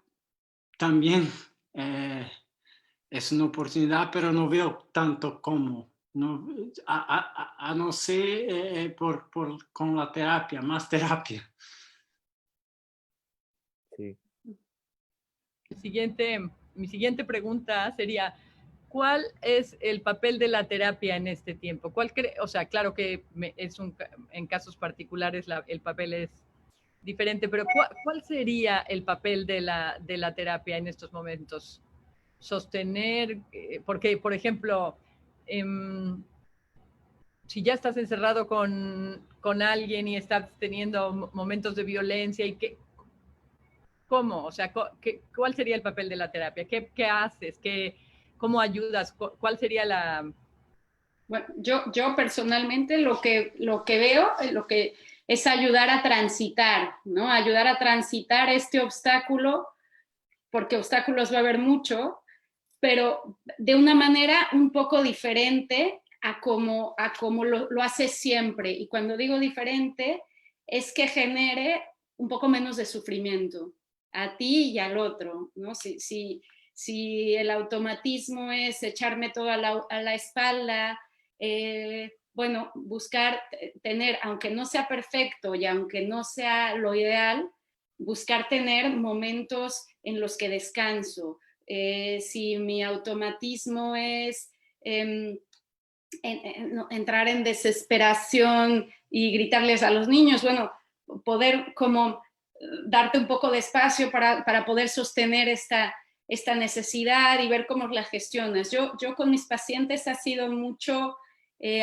también es una oportunidad, pero no veo tanto como, no, a no ser con la terapia, más terapia. Sí. Mi siguiente pregunta sería, ¿cuál es el papel de la terapia en este tiempo? O sea, claro que en casos particulares el papel es diferente, pero ¿cuál sería el papel de la terapia en estos momentos? Sostener, porque, por ejemplo, si ya estás encerrado con alguien y estás teniendo momentos de violencia, ¿cómo? O sea, ¿cuál sería el papel de la terapia? ¿Qué haces? ¿Cómo ayudas? ¿Cuál sería la...? Bueno, yo personalmente lo que veo, lo que es ayudar a transitar, ¿no? Ayudar a transitar este obstáculo, porque obstáculos va a haber mucho, pero de una manera un poco diferente a como lo hace siempre. Y cuando digo diferente, es que genere un poco menos de sufrimiento a ti y al otro, ¿no? Si el automatismo es echarme todo a la espalda, bueno, buscar tener, aunque no sea perfecto y aunque no sea lo ideal, buscar tener momentos en los que descanso. Si mi automatismo es entrar en desesperación y gritarles a los niños, bueno, poder como darte un poco de espacio para poder sostener esta necesidad y ver cómo la gestionas. Yo con mis pacientes ha sido mucho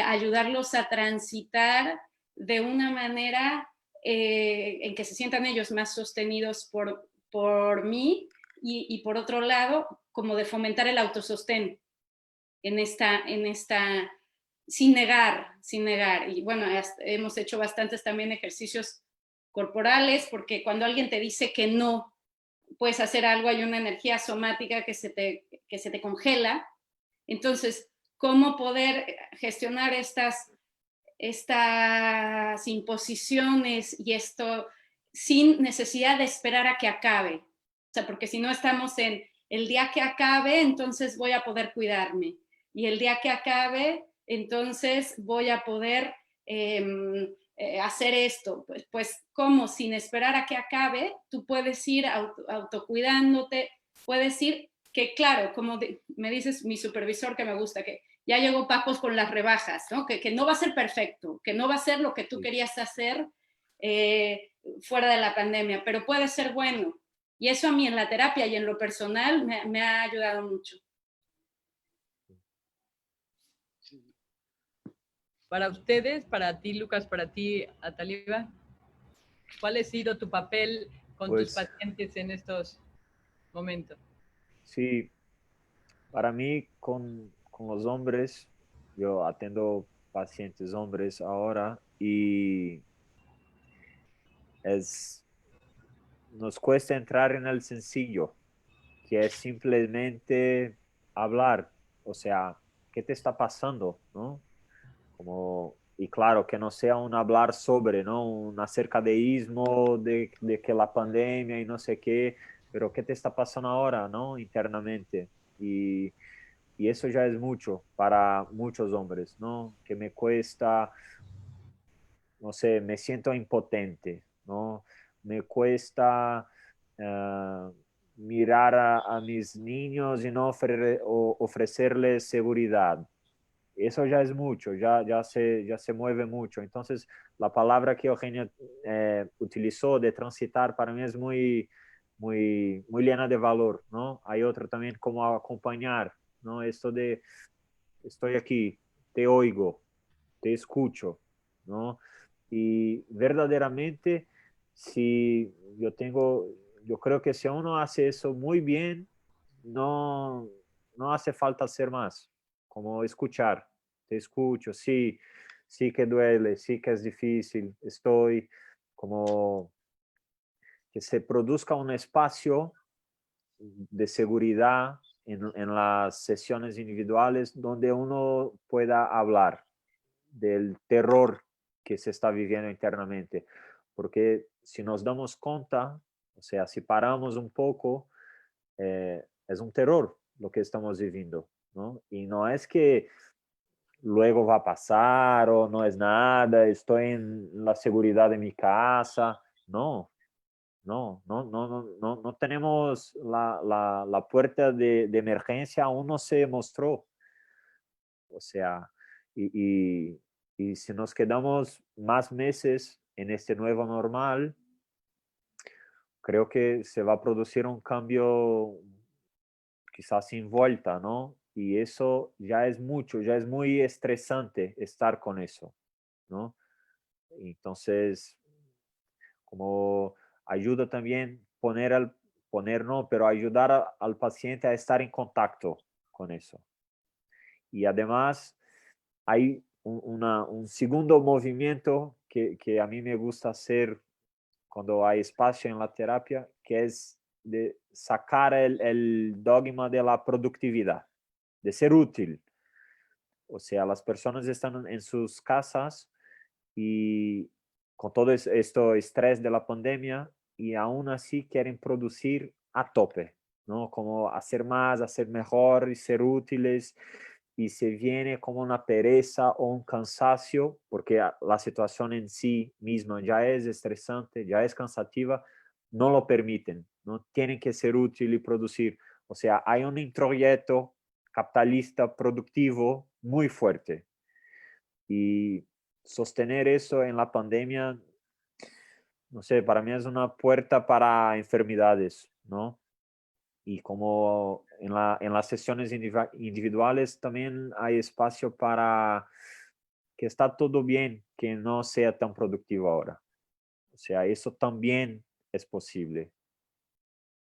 ayudarlos a transitar de una manera en que se sientan ellos más sostenidos por mí y por otro lado, como de fomentar el autosostén en esta, sin negar. Y bueno, hemos hecho bastantes también ejercicios corporales, porque cuando alguien te dice que no puedes hacer algo, hay una energía somática que se te congela. Entonces, ¿cómo poder gestionar estas imposiciones y esto sin necesidad de esperar a que acabe? O sea, porque si no estamos en el día que acabe, entonces voy a poder cuidarme. Y el día que acabe, entonces voy a poder hacer esto. Pues, ¿cómo? Sin esperar a que acabe, tú puedes ir autocuidándote, puedes ir que, claro, como me dices mi supervisor que me gusta, que ya llegó Pacos con las rebajas, ¿no? Que no va a ser perfecto, que no va a ser lo que tú querías hacer fuera de la pandemia, pero puede ser bueno. Y eso a mí en la terapia y en lo personal me ha ayudado mucho. Para ustedes, para ti, Lucas, para ti, Ataliba, ¿cuál ha sido tu papel con tus pacientes en estos momentos? Sí, para mí con los hombres, yo atiendo pacientes hombres ahora y nos cuesta entrar en el sencillo, que es simplemente hablar, o sea, ¿qué te está pasando? ¿No? Como, y claro, que no sea un hablar sobre, ¿no? Un acercadeísmo de que la pandemia y no sé qué, pero ¿qué te está pasando ahora, ¿no? Internamente. Y eso ya es mucho para muchos hombres, ¿no? Que me cuesta, no sé, me siento impotente, ¿no? Me cuesta mirar a mis niños y no ofrecerles seguridad. Eso ya es mucho, ya se mueve mucho. Entonces, la palabra que Eugenia utilizó de transitar para mí es muy llena de valor, ¿no? Hay otro también como acompañar, ¿no? Esto de estoy aquí, te oigo, te escucho, ¿no? Y verdaderamente, si yo creo que si uno hace eso muy bien, no, no hace falta hacer más, como escuchar, te escucho, sí, sí que duele, sí que es difícil, estoy como que se produzca un espacio de seguridad en las sesiones individuales donde uno pueda hablar del terror que se está viviendo internamente. Porque si nos damos cuenta, o sea, si paramos un poco, es un terror lo que estamos viviendo, ¿no? Y no es que luego va a pasar o no es nada, estoy en la seguridad de mi casa, no, no tenemos la puerta de emergencia, aún no se mostró. O sea, y, y, y si nos quedamos más meses en este nuevo normal, creo que se va a producir un cambio quizás sin vuelta, ¿no? Y eso ya es mucho, ya es muy estresante estar con eso, ¿no? Entonces, como ayuda también poner no, pero ayudar al paciente a estar en contacto con eso. Y además hay un segundo movimiento que a mí me gusta hacer cuando hay espacio en la terapia, que es de sacar el dogma de la productividad, de ser útil. O sea, las personas están en sus casas y con todo esto estrés de la pandemia y aún así quieren producir a tope, ¿no? Como hacer más, hacer mejor y ser útiles y se viene como una pereza o un cansancio porque la situación en sí misma ya es estresante, ya es cansativa, no lo permiten, no tienen que ser útil y producir. O sea, hay un introyecto capitalista productivo muy fuerte y sostener eso en la pandemia, no sé, para mí es una puerta para enfermedades, ¿no? Y como en las sesiones individuales también hay espacio para que está todo bien, que no sea tan productivo ahora. O sea, eso también es posible.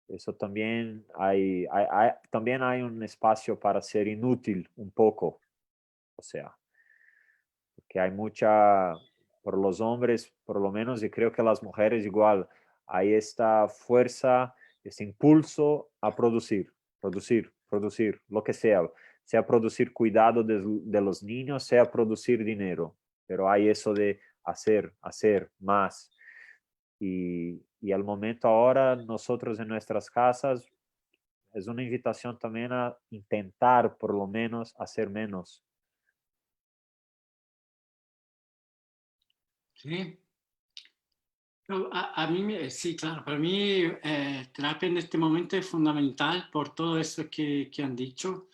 Eso también también hay un espacio para ser inútil un poco. O sea, que hay mucha, por los hombres por lo menos, y creo que las mujeres igual, hay esta fuerza, este impulso a producir, lo que sea producir cuidado de los niños, sea producir dinero, pero hay eso de hacer más. Y al momento ahora, nosotros en nuestras casas, es una invitación también a intentar por lo menos hacer menos. Sí. No, a mí, sí, claro, para mí terapia en este momento es fundamental por todo eso que han dicho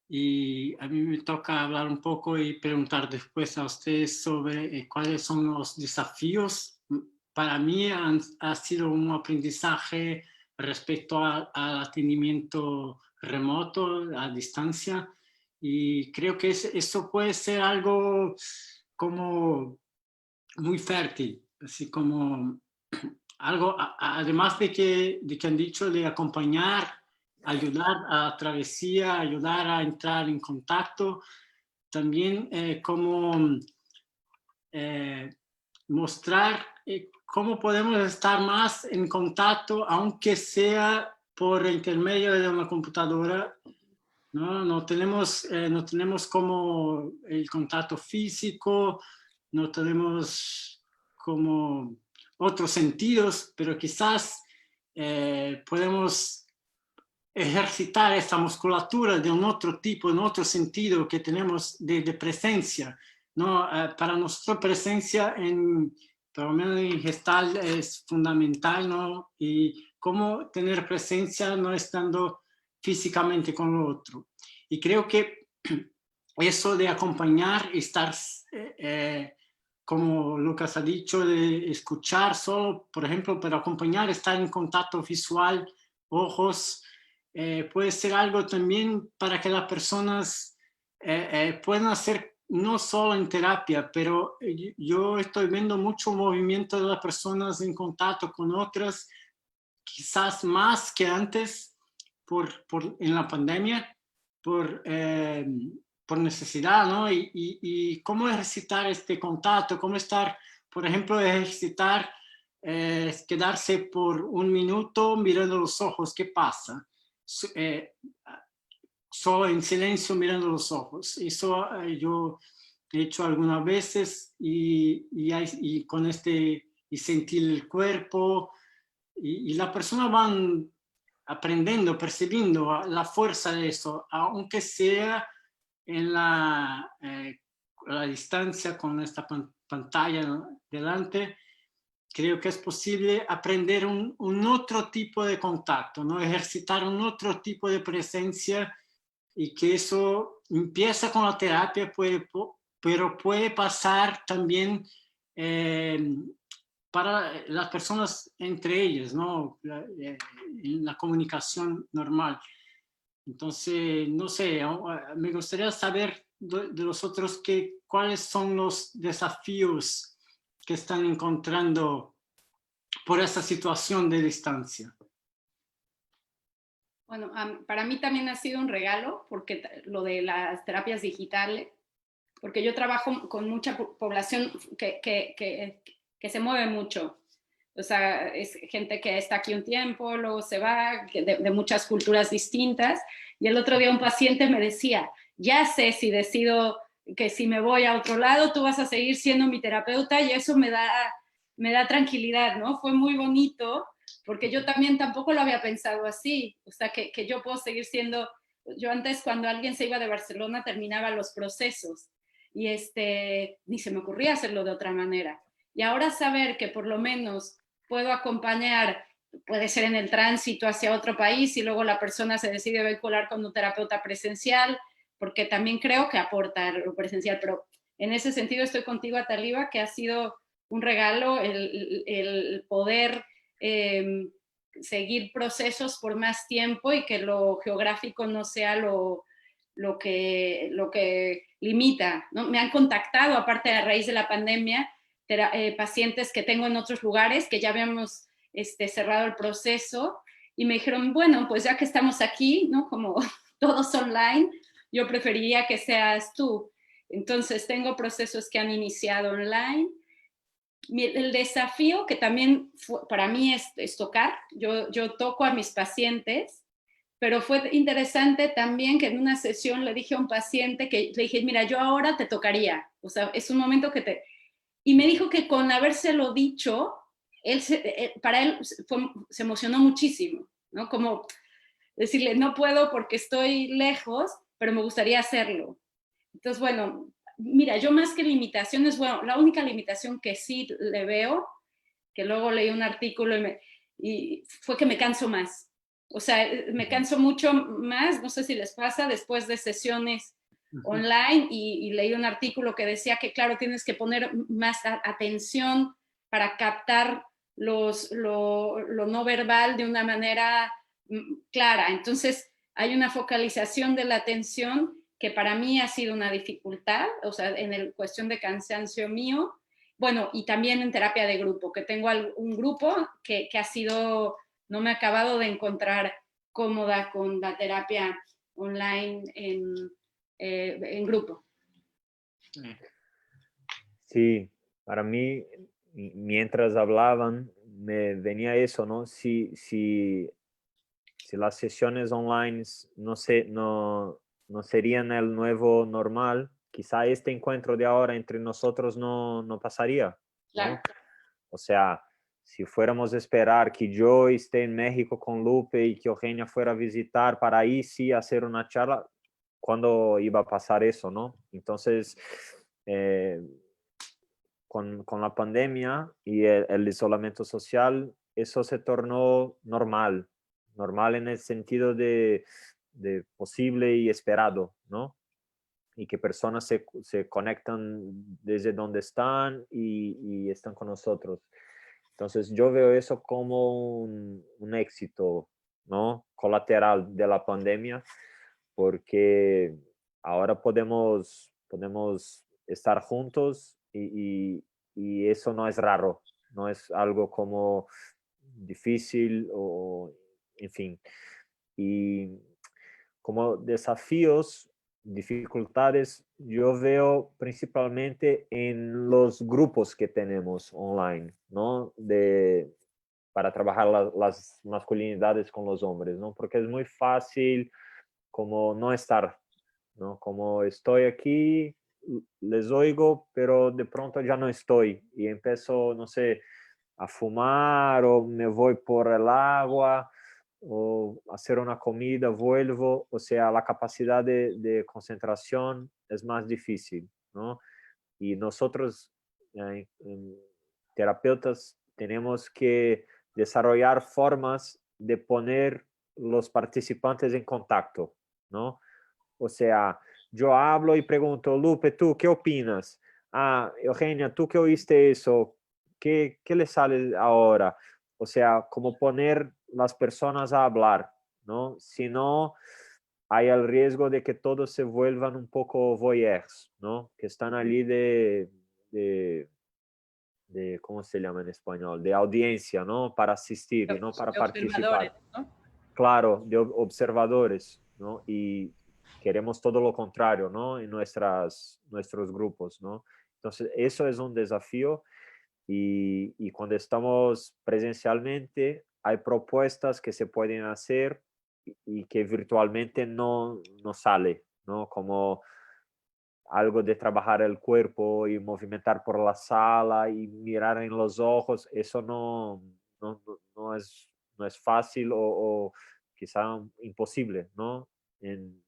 y a mí me toca hablar un poco y preguntar después a ustedes sobre cuáles son los desafíos. Para mí ha sido un aprendizaje respecto al atendimiento remoto, a distancia, y creo que eso puede ser algo como muy fértil, así como algo, además de que han dicho de acompañar, ayudar a la travesía, ayudar a entrar en contacto, también como mostrar cómo podemos estar más en contacto, aunque sea por intermedio de una computadora. No, no tenemos como el contacto físico, no tenemos como otros sentidos, pero quizás podemos ejercitar esta musculatura de un otro tipo, en otro sentido que tenemos de presencia, ¿no? Para nosotros presencia por lo menos en Gestalt es fundamental, ¿no? Y cómo tener presencia no estando físicamente con lo otro. Y creo que eso de acompañar, estar, como Lucas ha dicho, de escuchar solo, por ejemplo, pero acompañar, estar en contacto visual, ojos, puede ser algo también para que las personas puedan hacer no solo en terapia, pero yo estoy viendo mucho movimiento de las personas en contacto con otras, quizás más que antes en la pandemia, por necesidad, ¿no? Y cómo ejercitar este contacto, cómo estar, por ejemplo, ejercitar, quedarse por un minuto mirando los ojos, ¿qué pasa? Solo en silencio mirando los ojos. Eso yo he hecho algunas veces y con y sentir el cuerpo y la persona van aprendiendo, percibiendo la fuerza de eso, aunque sea en la distancia con esta pantalla delante. Creo que es posible aprender un otro tipo de contacto, ¿no? Ejercitar un otro tipo de presencia y que eso empieza con la terapia, pero puede pasar también para las personas entre ellas, ¿no? En la comunicación normal. Entonces, no sé, me gustaría saber de los otros cuáles son los desafíos que están encontrando por esta situación de distancia. Bueno, para mí también ha sido un regalo, porque lo de las terapias digitales, porque yo trabajo con mucha población que se mueve mucho. O sea, es gente que está aquí un tiempo, luego se va, de muchas culturas distintas. Y el otro día un paciente me decía, ya sé si decido que si me voy a otro lado, tú vas a seguir siendo mi terapeuta, y eso me da tranquilidad, ¿no? Fue muy bonito, porque yo también tampoco lo había pensado así. O sea, que yo puedo seguir siendo... Yo antes, cuando alguien se iba de Barcelona, terminaba los procesos y ni se me ocurría hacerlo de otra manera. Y ahora saber que por lo menos puedo acompañar, puede ser en el tránsito hacia otro país y luego la persona se decide vincular con un terapeuta presencial, porque también creo que aporta lo presencial, pero en ese sentido estoy contigo, Ataliba, que ha sido un regalo el poder seguir procesos por más tiempo y que lo geográfico no sea lo que limita, ¿no? Me han contactado, aparte a raíz de la pandemia, pacientes que tengo en otros lugares que ya habíamos cerrado el proceso y me dijeron, bueno, pues ya que estamos aquí, ¿no? Como todos online, yo preferiría que seas tú. Entonces tengo procesos que han iniciado online. El desafío que también para mí es tocar. Yo toco a mis pacientes, pero fue interesante también que en una sesión le dije a un paciente que le dije, mira, yo ahora te tocaría. O sea, es un momento que te... Y me dijo que con habérselo dicho, para él se emocionó muchísimo, ¿no? Como decirle, no puedo porque estoy lejos, pero me gustaría hacerlo. Entonces, bueno, mira, yo más que limitaciones, bueno, la única limitación que sí le veo, que luego leí un artículo y fue que me canso más. O sea, me canso mucho más, no sé si les pasa, después de sesiones online y leí un artículo que decía que, claro, tienes que poner más atención para captar lo no verbal de una manera clara. Entonces, hay una focalización de la atención que para mí ha sido una dificultad, o sea, en el cuestión de cansancio mío. Bueno, y también en terapia de grupo, que tengo un grupo que ha sido, no me he acabado de encontrar cómoda con la terapia online en grupo. Sí, para mí, mientras hablaban, me venía eso, ¿no? Si las sesiones online no serían el nuevo normal, quizá este encuentro de ahora entre nosotros no pasaría, ¿no? Claro. O sea, si fuéramos a esperar que yo esté en México con Lupe y que Eugenia fuera a visitar para ahí sí hacer una charla, ¿cuándo iba a pasar eso, no? Entonces, con la pandemia y el isolamiento social, eso se tornó normal en el sentido de posible y esperado, ¿no? Y que personas se conectan desde donde están y están con nosotros. Entonces yo veo eso como un éxito, ¿no? Colateral de la pandemia, porque ahora podemos podemos estar juntos y eso no es raro, no es algo como difícil o, en fin. Y como desafíos, dificultades, yo veo principalmente en los grupos que tenemos online, ¿no? Para trabajar las masculinidades con los hombres, ¿no? Porque es muy fácil como no estar, ¿no? Como estoy aquí, les oigo, pero de pronto ya no estoy y empiezo, no sé, a fumar o me voy por el agua o hacer una comida, vuelvo, o sea, la capacidad de concentración es más difícil, ¿no? Y nosotros, terapeutas, tenemos que desarrollar formas de poner los participantes en contacto, ¿no? O sea, yo hablo y pregunto, Lupe, ¿tú qué opinas? Ah, Eugenia, ¿tú qué oíste eso? ¿Qué le sale ahora? O sea, como poner las personas a hablar, ¿no? Si no, hay el riesgo de que todos se vuelvan un poco voyeurs, ¿no? Que están allí de, ¿cómo se llama en español? De audiencia, ¿no? Para asistir y no para De observadores, participar. ¿no? Claro, de observadores, ¿no? Y queremos todo lo contrario, ¿no? En nuestros grupos, ¿no? Entonces, eso es un desafío y cuando estamos presencialmente, hay propuestas que se pueden hacer y que virtualmente no sale, ¿no? Como algo de trabajar el cuerpo y movimentar por la sala y mirar en los ojos, eso no es fácil o quizá imposible, ¿no?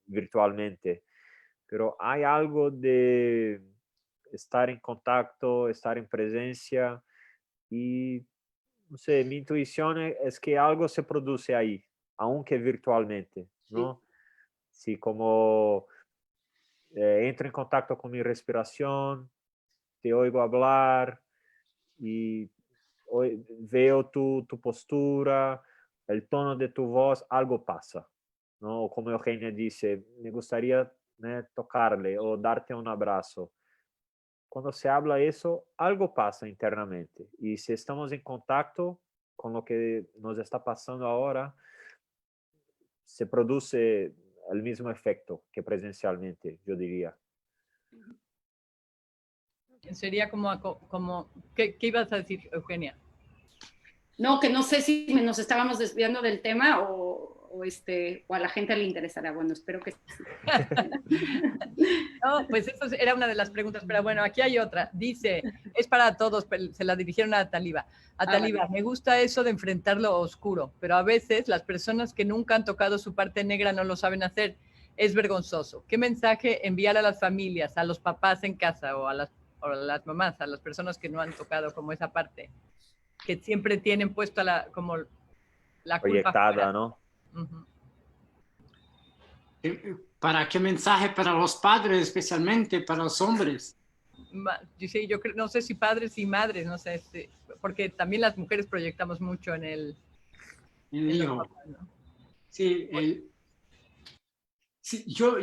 Virtualmente. Pero hay algo de estar en contacto, estar en presencia y, no sé, mi intuición es que algo se produce ahí, aunque virtualmente, ¿no? Sí, como entro en contacto con mi respiración, te oigo hablar y veo tu postura, el tono de tu voz, algo pasa, ¿no? O como Eugenia dice, me gustaría, ¿no?, tocarle o darte un abrazo. Cuando se habla eso, algo pasa internamente. Y si estamos en contacto con lo que nos está pasando ahora, se produce el mismo efecto que presencialmente, yo diría. Sería como ¿qué ibas a decir, Eugenia? No, que no sé si nos estábamos desviando del tema o a la gente le interesará. Bueno, espero que sí. No, pues eso era una de las preguntas, pero bueno, aquí hay otra. Dice, es para todos, se la dirigieron a Taliba. Taliba, Vale. me gusta eso de enfrentar lo oscuro, pero a veces las personas que nunca han tocado su parte negra no lo saben hacer. Es vergonzoso. ¿Qué mensaje enviar a las familias, a los papás en casa o a las mamás, a las personas que no han tocado como esa parte, que siempre tienen puesto como la culpa Proyectada, fuera? ¿no? Uh-huh. ¿Para qué mensaje? Para los padres, especialmente para los hombres. Sí, yo creo, no sé si padres y madres, no sé, porque también las mujeres proyectamos mucho en los Hijo. papás, ¿no? Sí, sí, yo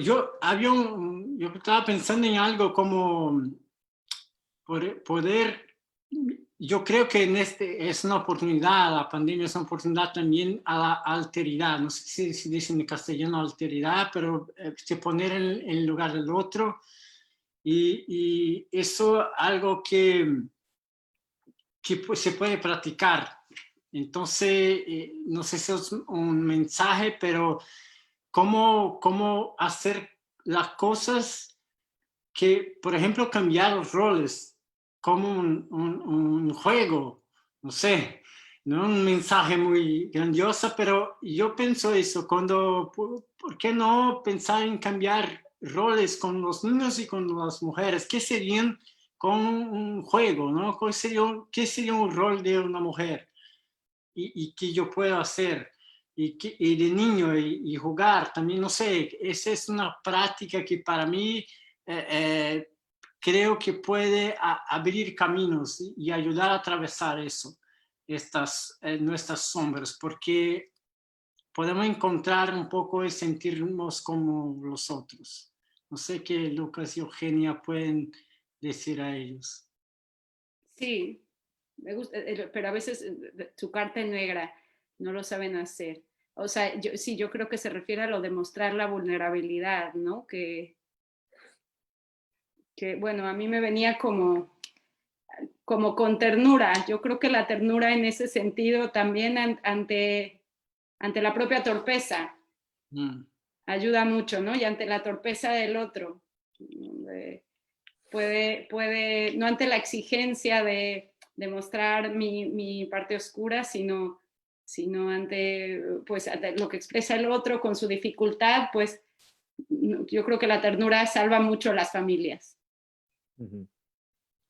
estaba pensando en algo como poder, yo creo que es una oportunidad, la pandemia es una oportunidad también a la alteridad, no sé si dicen en castellano alteridad, pero se poner en el lugar del otro y eso algo que pues, se puede practicar. Entonces, no sé si es un mensaje, pero cómo hacer las cosas que, por ejemplo, cambiar los roles, como un juego, no sé, no un mensaje muy grandioso, pero yo pienso eso, ¿por qué no pensar en cambiar roles con los niños y con las mujeres? ¿Qué serían con un juego, ¿no? ¿Qué sería un rol de una mujer? Y que yo puedo hacer y de niño y jugar también, no sé, esa es una práctica que para mí creo que puede abrir caminos y ayudar a atravesar eso, nuestras sombras, porque podemos encontrar un poco y sentirnos como los otros. No sé qué Lucas y Eugenia pueden decir a ellos. Sí, me gusta, pero a veces su carta negra no lo saben hacer. O sea, yo creo que se refiere a lo de mostrar la vulnerabilidad, ¿no? Que bueno, a mí me venía como con ternura. Yo creo que la ternura en ese sentido también ante la propia torpeza ayuda mucho, ¿no? Y ante la torpeza del otro. Puede, no ante la exigencia de mostrar mi parte oscura, sino ante, pues, ante lo que expresa el otro con su dificultad, pues yo creo que la ternura salva mucho las familias.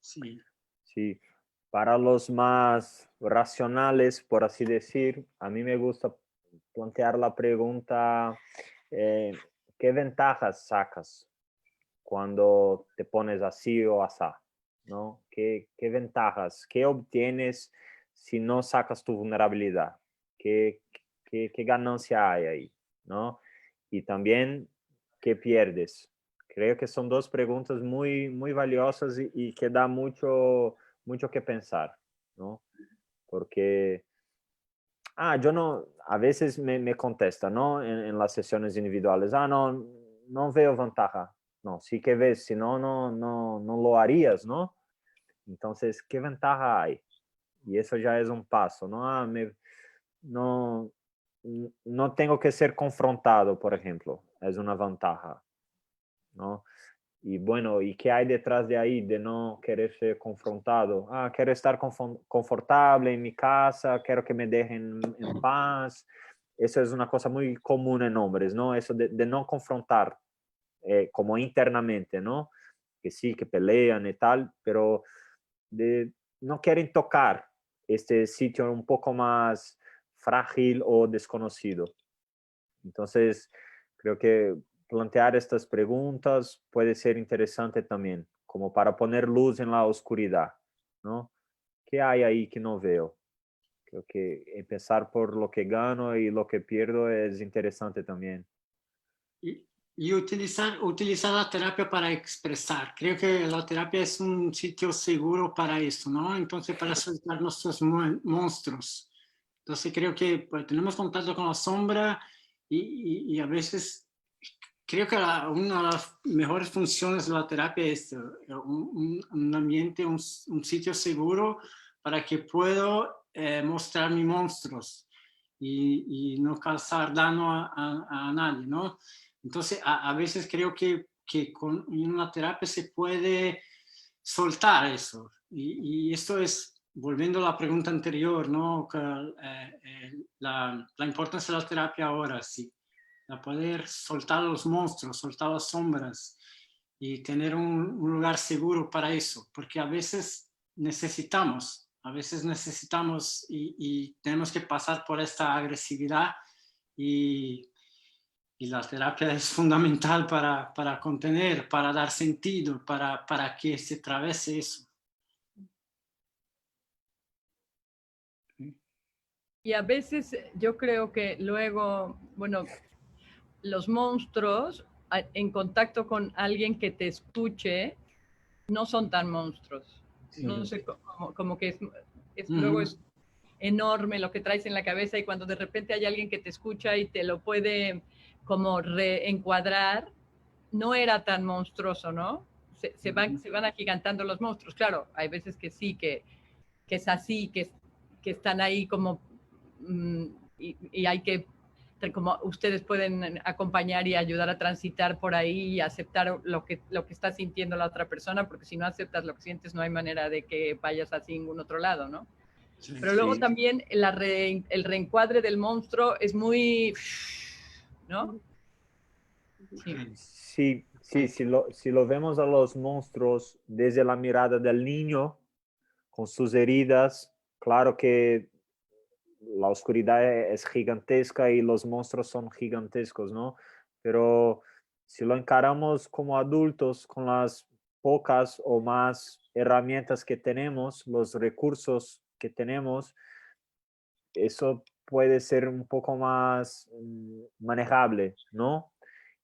Sí. Sí, para los más racionales, por así decir, a mí me gusta plantear la pregunta, ¿qué ventajas sacas cuando te pones así o asá? ¿No? ¿Qué ventajas? ¿Qué obtienes si no sacas tu vulnerabilidad? ¿Qué ganancia hay ahí? ¿No? Y también, ¿qué pierdes? Creo que son dos preguntas muy, muy valiosas y que da mucho, mucho que pensar, ¿no? Porque, yo no, a veces me contesta, ¿no? En las sesiones individuales, no, no veo ventaja. No, sí que ves, si no, no lo harías, ¿no? Entonces, ¿qué ventaja hay? Y eso ya es un paso, ¿no? No, no tengo que ser confrontado, por ejemplo, es una ventaja, ¿no? Y bueno, ¿y qué hay detrás de ahí de no querer ser confrontado? Quiero estar confortable en mi casa, quiero que me dejen en paz. Eso es una cosa muy común en hombres, ¿no? Eso de no confrontar, como internamente, ¿no? Que sí, que pelean y tal, pero no quieren tocar este sitio un poco más frágil o desconocido. Entonces, creo que plantear estas preguntas puede ser interesante también, como para poner luz en la oscuridad, ¿no? ¿Qué hay ahí que no veo? Creo que empezar por lo que gano y lo que pierdo es interesante también. Y utilizar la terapia para expresar. Creo que la terapia es un sitio seguro para eso, ¿no? Entonces, para soltar nuestros monstruos. Entonces, creo que pues, tenemos contacto con la sombra y a veces creo que una de las mejores funciones de la terapia es un ambiente, un sitio seguro para que puedo mostrar mis monstruos y no causar daño a nadie, ¿no? Entonces, a veces creo que con una terapia se puede soltar eso. Y esto es, volviendo a la pregunta anterior, ¿no? La importancia de la terapia ahora, sí. A poder soltar los monstruos, soltar las sombras y tener un lugar seguro para eso, porque a veces necesitamos y tenemos que pasar por esta agresividad y la terapia es fundamental para contener, para dar sentido, para que se atravese eso. Y a veces yo creo que luego, bueno, los monstruos en contacto con alguien que te escuche no son tan monstruos. Sí. No sé, como que luego es enorme lo que traes en la cabeza y cuando de repente hay alguien que te escucha y te lo puede como reencuadrar, no era tan monstruoso, ¿no? Se van agigantando los monstruos. Claro, hay veces que sí, que es así, que están ahí como y hay que, como ustedes pueden acompañar y ayudar a transitar por ahí y aceptar lo que está sintiendo la otra persona, porque si no aceptas lo que sientes, no hay manera de que vayas hacia ningún otro lado, ¿no? Sí, pero luego también el reencuadre del monstruo es muy, ¿no? Sí, si lo vemos a los monstruos desde la mirada del niño, con sus heridas, claro que la oscuridad es gigantesca y los monstruos son gigantescos, ¿no? Pero si lo encaramos como adultos, con las pocas o más herramientas que tenemos, los recursos que tenemos, eso puede ser un poco más manejable, ¿no?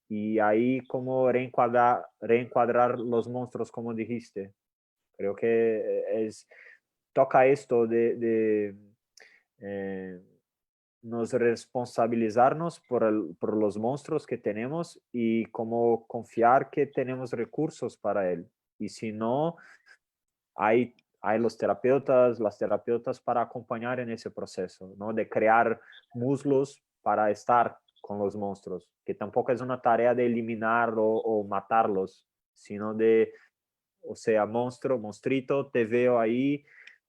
y ahí como reencuadrar los monstruos, como dijiste. Creo que toca esto de nos responsabilizarnos por los monstruos que tenemos y como confiar que tenemos recursos para él. Y si no, hay los terapeutas, las terapeutas para acompañar en ese proceso, ¿no? De crear muslos para estar con los monstruos, que tampoco es una tarea de eliminar o matarlos, sino de, o sea, monstruito, te veo ahí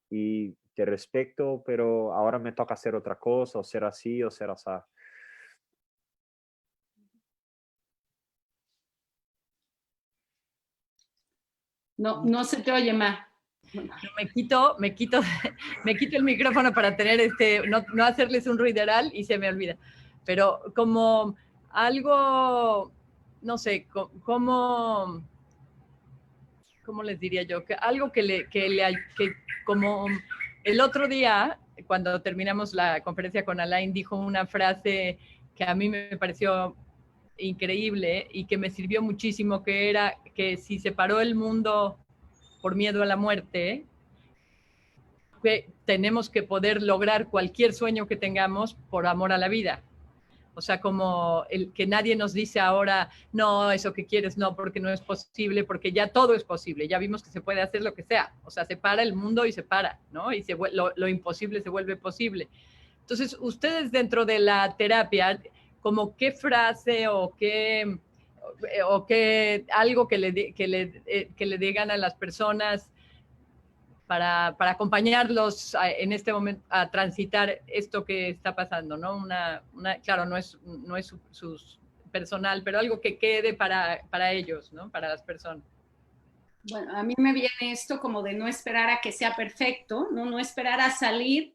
y te respeto, pero ahora me toca hacer otra cosa, o ser así, o ser así. No, no se te oye más. No, me quito el micrófono para tener no hacerles un ruideral y se me olvida. Pero como algo, no sé, ¿cómo les diría yo? Algo que como el otro día, cuando terminamos la conferencia con Alain, dijo una frase que a mí me pareció increíble y que me sirvió muchísimo, que era que si se paró el mundo por miedo a la muerte, que tenemos que poder lograr cualquier sueño que tengamos por amor a la vida. O sea, como el que nadie nos dice ahora, no, eso que quieres no, porque no es posible, porque ya todo es posible, ya vimos que se puede hacer lo que sea. O sea, se para el mundo y se para, ¿no? Y lo imposible se vuelve posible. Entonces, ustedes dentro de la terapia, como qué frase o qué algo que le digan a las personas para acompañarlos en este momento a transitar esto que está pasando, ¿no? Claro, no es su personal, pero algo que quede para ellos, ¿no? Para las personas. Bueno, a mí me viene esto como de no esperar a que sea perfecto, ¿no? No esperar a salir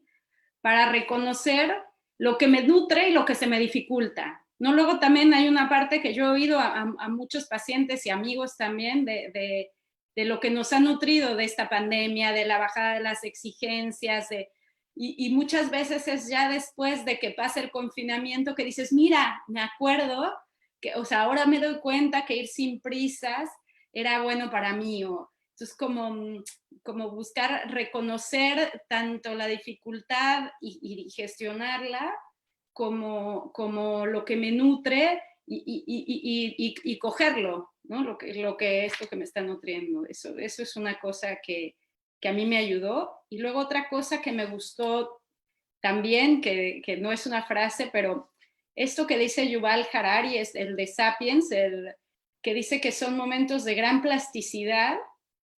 para reconocer lo que me nutre y lo que se me dificulta. ¿No? Luego también hay una parte que yo he oído a muchos pacientes y amigos también de lo que nos ha nutrido de esta pandemia, de la bajada de las exigencias, y muchas veces es ya después de que pasa el confinamiento que dices, mira, me acuerdo, que, o sea, ahora me doy cuenta que ir sin prisas era bueno para mí, entonces como buscar reconocer tanto la dificultad y gestionarla como lo que me nutre y cogerlo, ¿no? Esto que me está nutriendo. Eso es una cosa que a mí me ayudó. Y luego otra cosa que me gustó también, que no es una frase, pero esto que dice Yuval Harari es el de Sapiens, que dice que son momentos de gran plasticidad.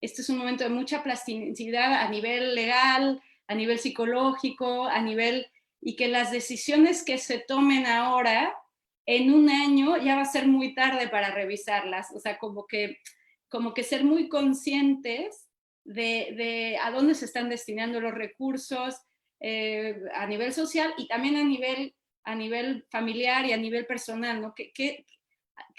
Este es un momento de mucha plasticidad a nivel legal, a nivel psicológico, y que las decisiones que se tomen ahora, en un año ya va a ser muy tarde para revisarlas. O sea, como que ser muy conscientes de a dónde se están destinando los recursos a nivel social y también a nivel familiar y a nivel personal, ¿no?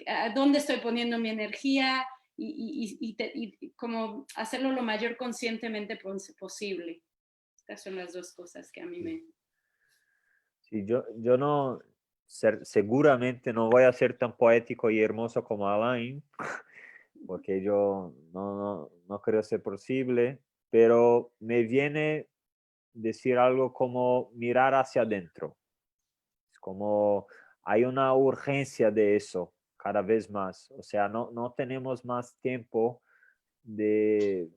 ¿A dónde estoy poniendo mi energía? Y como hacerlo lo mayor conscientemente posible. Estas son las dos cosas que a mí me... Sí, yo no, seguramente no voy a ser tan poético y hermoso como Alain, porque yo no creo ser posible, pero me viene decir algo como mirar hacia adentro. Es como hay una urgencia de eso cada vez más. O sea, no tenemos más tiempo de,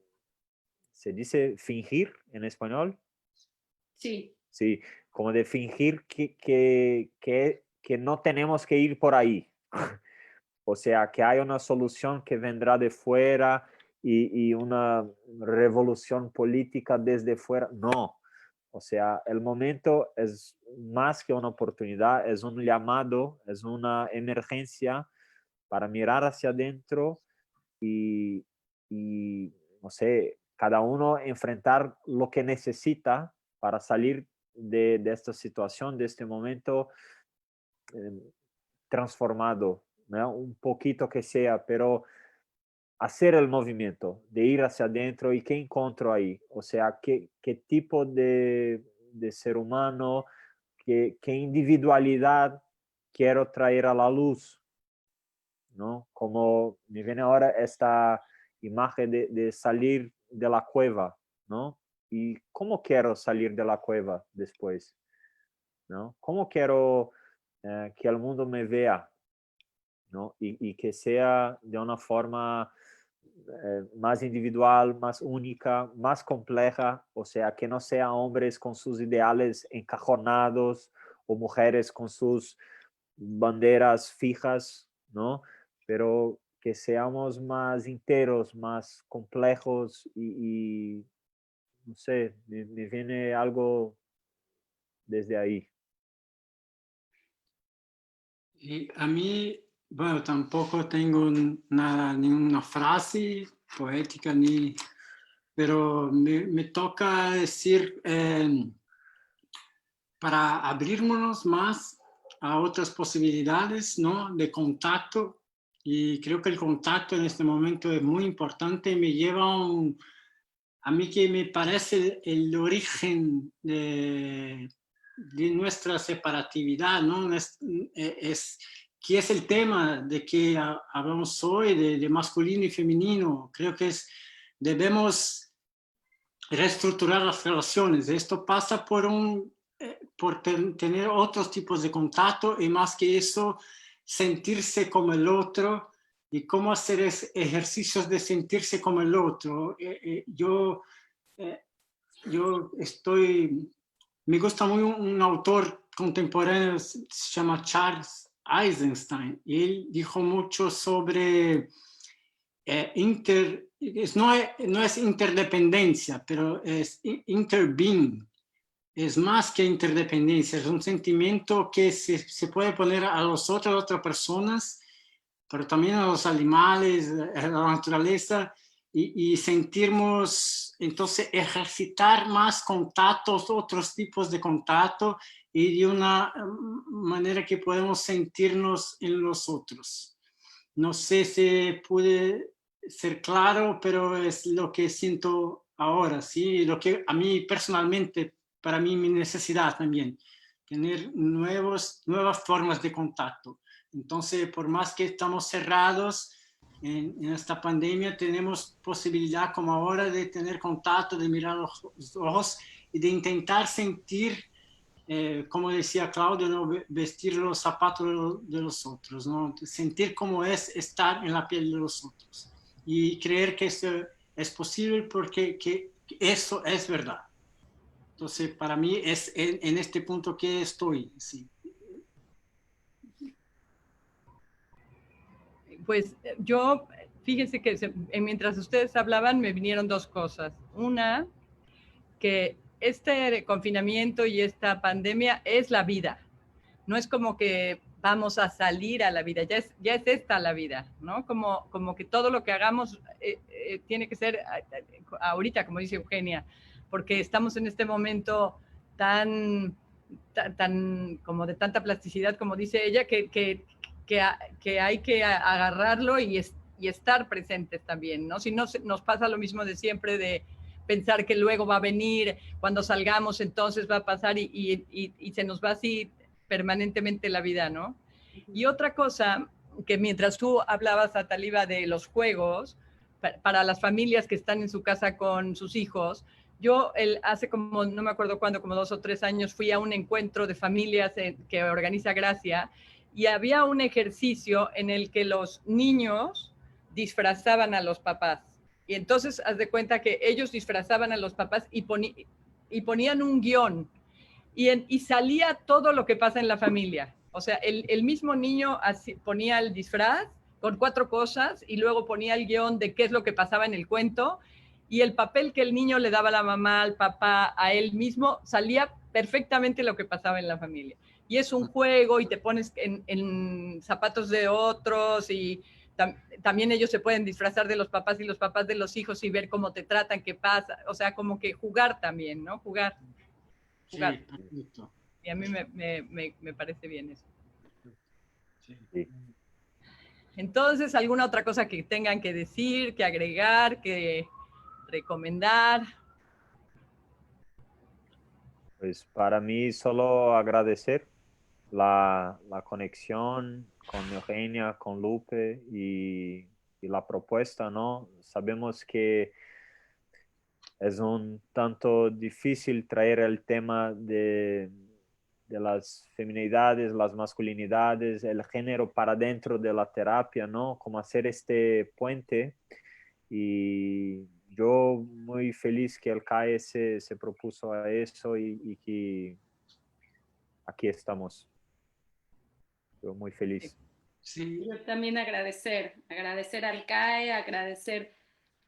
¿se dice fingir en español? Sí. Sí, como de fingir que no tenemos que ir por ahí. O sea, que hay una solución que vendrá de fuera y una revolución política desde fuera. No. O sea, el momento es más que una oportunidad, es un llamado, es una emergencia para mirar hacia adentro y no sé, cada uno enfrentar lo que necesita para salir de esta situación, de este momento transformado, ¿no? Un poquito que sea, pero hacer el movimiento, de ir hacia adentro y qué encuentro ahí, o sea, qué tipo de ser humano, qué individualidad quiero traer a la luz ¿no? Como me viene ahora esta imagen de salir de la cueva, ¿no? ¿Y cómo quiero salir de la cueva después? ¿No? ¿Cómo quiero que el mundo me vea? ¿No? Y que sea de una forma más individual, más única, más compleja, o sea, que no sea hombres con sus ideales encajonados o mujeres con sus banderas fijas, ¿no? Pero que seamos más enteros, más complejos y no sé, me viene algo desde ahí. Y a mí, bueno, tampoco tengo nada, ninguna frase poética, ni, pero me toca decir, para abrirnos más a otras posibilidades, ¿no? De contacto. Y creo que el contacto en este momento es muy importante y me lleva a mí que me parece el origen de nuestra separatividad, ¿no? Que es el tema de que hablamos hoy, de masculino y femenino. Creo que debemos reestructurar las relaciones. Esto pasa por tener otros tipos de contacto y más que eso, sentirse como el otro y cómo hacer ejercicios de sentirse como el otro. Eh, yo me gusta muy un autor contemporáneo, se llama Charles Eisenstein, y él dijo mucho sobre no es interdependencia, pero es interbeing. Es más que interdependencia, es un sentimiento que se puede poner a los otras personas, pero también a los animales, a la naturaleza, y sentirnos, entonces, ejercitar más contactos, otros tipos de contacto, y de una manera que podemos sentirnos en los otros. No sé si puede ser claro, pero es lo que siento ahora, ¿sí? Lo que a mí personalmente, para mí, mi necesidad también, tener nuevas formas de contacto. Entonces, por más que estamos cerrados en esta pandemia, tenemos posibilidad como ahora de tener contacto, de mirar los ojos y de intentar sentir como decía Claudio, ¿no? Vestir los zapatos de los otros, ¿no? Sentir cómo es estar en la piel de los otros y creer que eso es posible porque que eso es verdad. Entonces, para mí es en este punto que estoy. Sí. Pues yo, fíjense que mientras ustedes hablaban me vinieron dos cosas. Una, que este confinamiento y esta pandemia es la vida. No es como que vamos a salir a la vida, ya es esta la vida, ¿no? Como que todo lo que hagamos tiene que ser ahorita, como dice Eugenia, porque estamos en este momento tan como de tanta plasticidad, como dice ella, que hay que agarrarlo y estar presentes también, ¿no? Si no, nos pasa lo mismo de siempre de pensar que luego va a venir, cuando salgamos entonces va a pasar y se nos va así permanentemente la vida, ¿no? Y otra cosa, que mientras tú hablabas, Ataliba, de los juegos, para las familias que están en su casa con sus hijos, yo hace como, no me acuerdo cuándo, como 2 o 3 años, fui a un encuentro de familias que organiza Gracia y había un ejercicio en el que los niños disfrazaban a los papás. Y entonces, haz de cuenta que ellos disfrazaban a los papás y ponían un guión y salía todo lo que pasa en la familia. O sea, el mismo niño ponía el disfraz con 4 cosas y luego ponía el guión de qué es lo que pasaba en el cuento y el papel que el niño le daba a la mamá, al papá, a él mismo, salía perfectamente lo que pasaba en la familia. Y es un juego y te pones en zapatos de otros y también ellos se pueden disfrazar de los papás y los papás de los hijos y ver cómo te tratan, qué pasa. O sea, como que jugar también, ¿no? Jugar. Sí, perfecto. Y a mí me parece bien eso. Sí. Sí. Entonces, ¿alguna otra cosa que tengan que decir, que agregar, que recomendar? Pues para mí solo agradecer la conexión con Eugenia, con Lupe y la propuesta, ¿no? Sabemos que es un tanto difícil traer el tema de las feminidades, las masculinidades, el género para dentro de la terapia, ¿no? Como hacer este puente. Y yo muy feliz que el CAE se propuso a eso y que aquí estamos. Yo muy feliz. Sí, Yo también agradecer al CAE, agradecer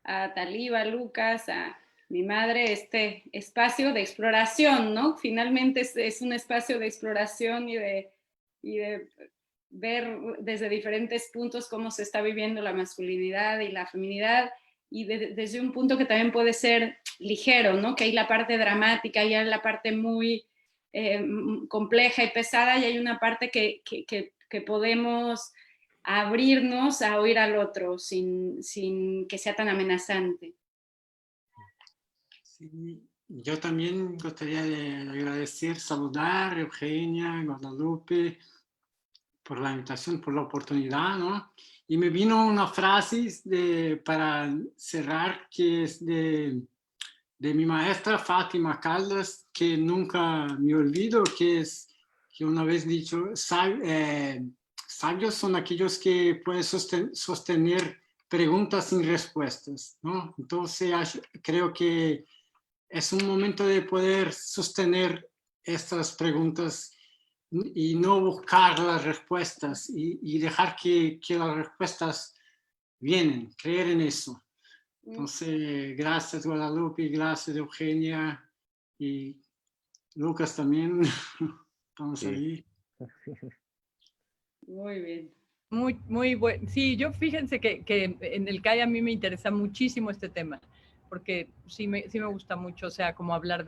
a Taliba, Lucas, a mi madre, este espacio de exploración, ¿no? Finalmente es un espacio de exploración y de ver desde diferentes puntos cómo se está viviendo la masculinidad y la feminidad, y desde un punto que también puede ser ligero, ¿no? Que hay la parte dramática, hay la parte muy compleja y pesada, y hay una parte que podemos abrirnos a oír al otro sin que sea tan amenazante. sí. Yo también gustaría de agradecer, saludar a Eugenia, Guadalupe, por la invitación, por la oportunidad, ¿no? Y me vino una frase para cerrar que es de mi maestra Fátima Caldas, que nunca me olvido, que una vez dicho, sabios son aquellos que pueden sostener preguntas sin respuestas, ¿no? Entonces creo que es un momento de poder sostener estas preguntas y no buscar las respuestas y dejar que las respuestas vienen, creer en eso. Entonces, gracias Guadalupe, gracias Eugenia y Lucas también. Estamos Sí. ahí. Muy bien. Muy bueno. Sí, yo fíjense que en el CAI a mí me interesa muchísimo este tema, porque sí me gusta mucho, o sea, como hablar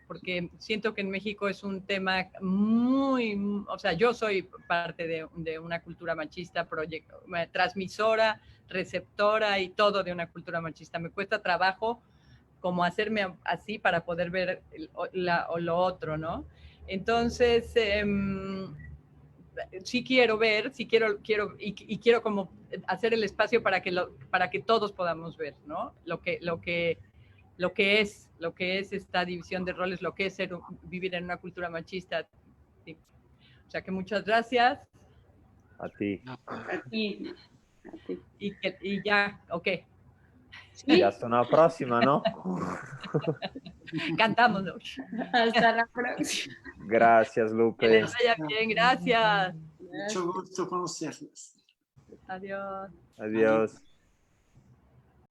porque siento que en México es un tema o sea, yo soy parte de una cultura machista, transmisora, receptora y todo de una cultura machista. Me cuesta trabajo como hacerme así para poder ver lo otro, ¿no? Entonces, sí quiero ver, sí quiero como hacer el espacio para que todos podamos ver, ¿no? Lo que es esta división de roles, lo que es vivir en una cultura machista. Sí. O sea que muchas gracias. A ti. A ti. Y ya, ok. Sí. Y hasta una próxima, ¿no? Cantamos. Hasta la próxima. Gracias, Que Lupe. les vaya bien, gracias. Mucho gusto conocerlos. Adiós. Adiós.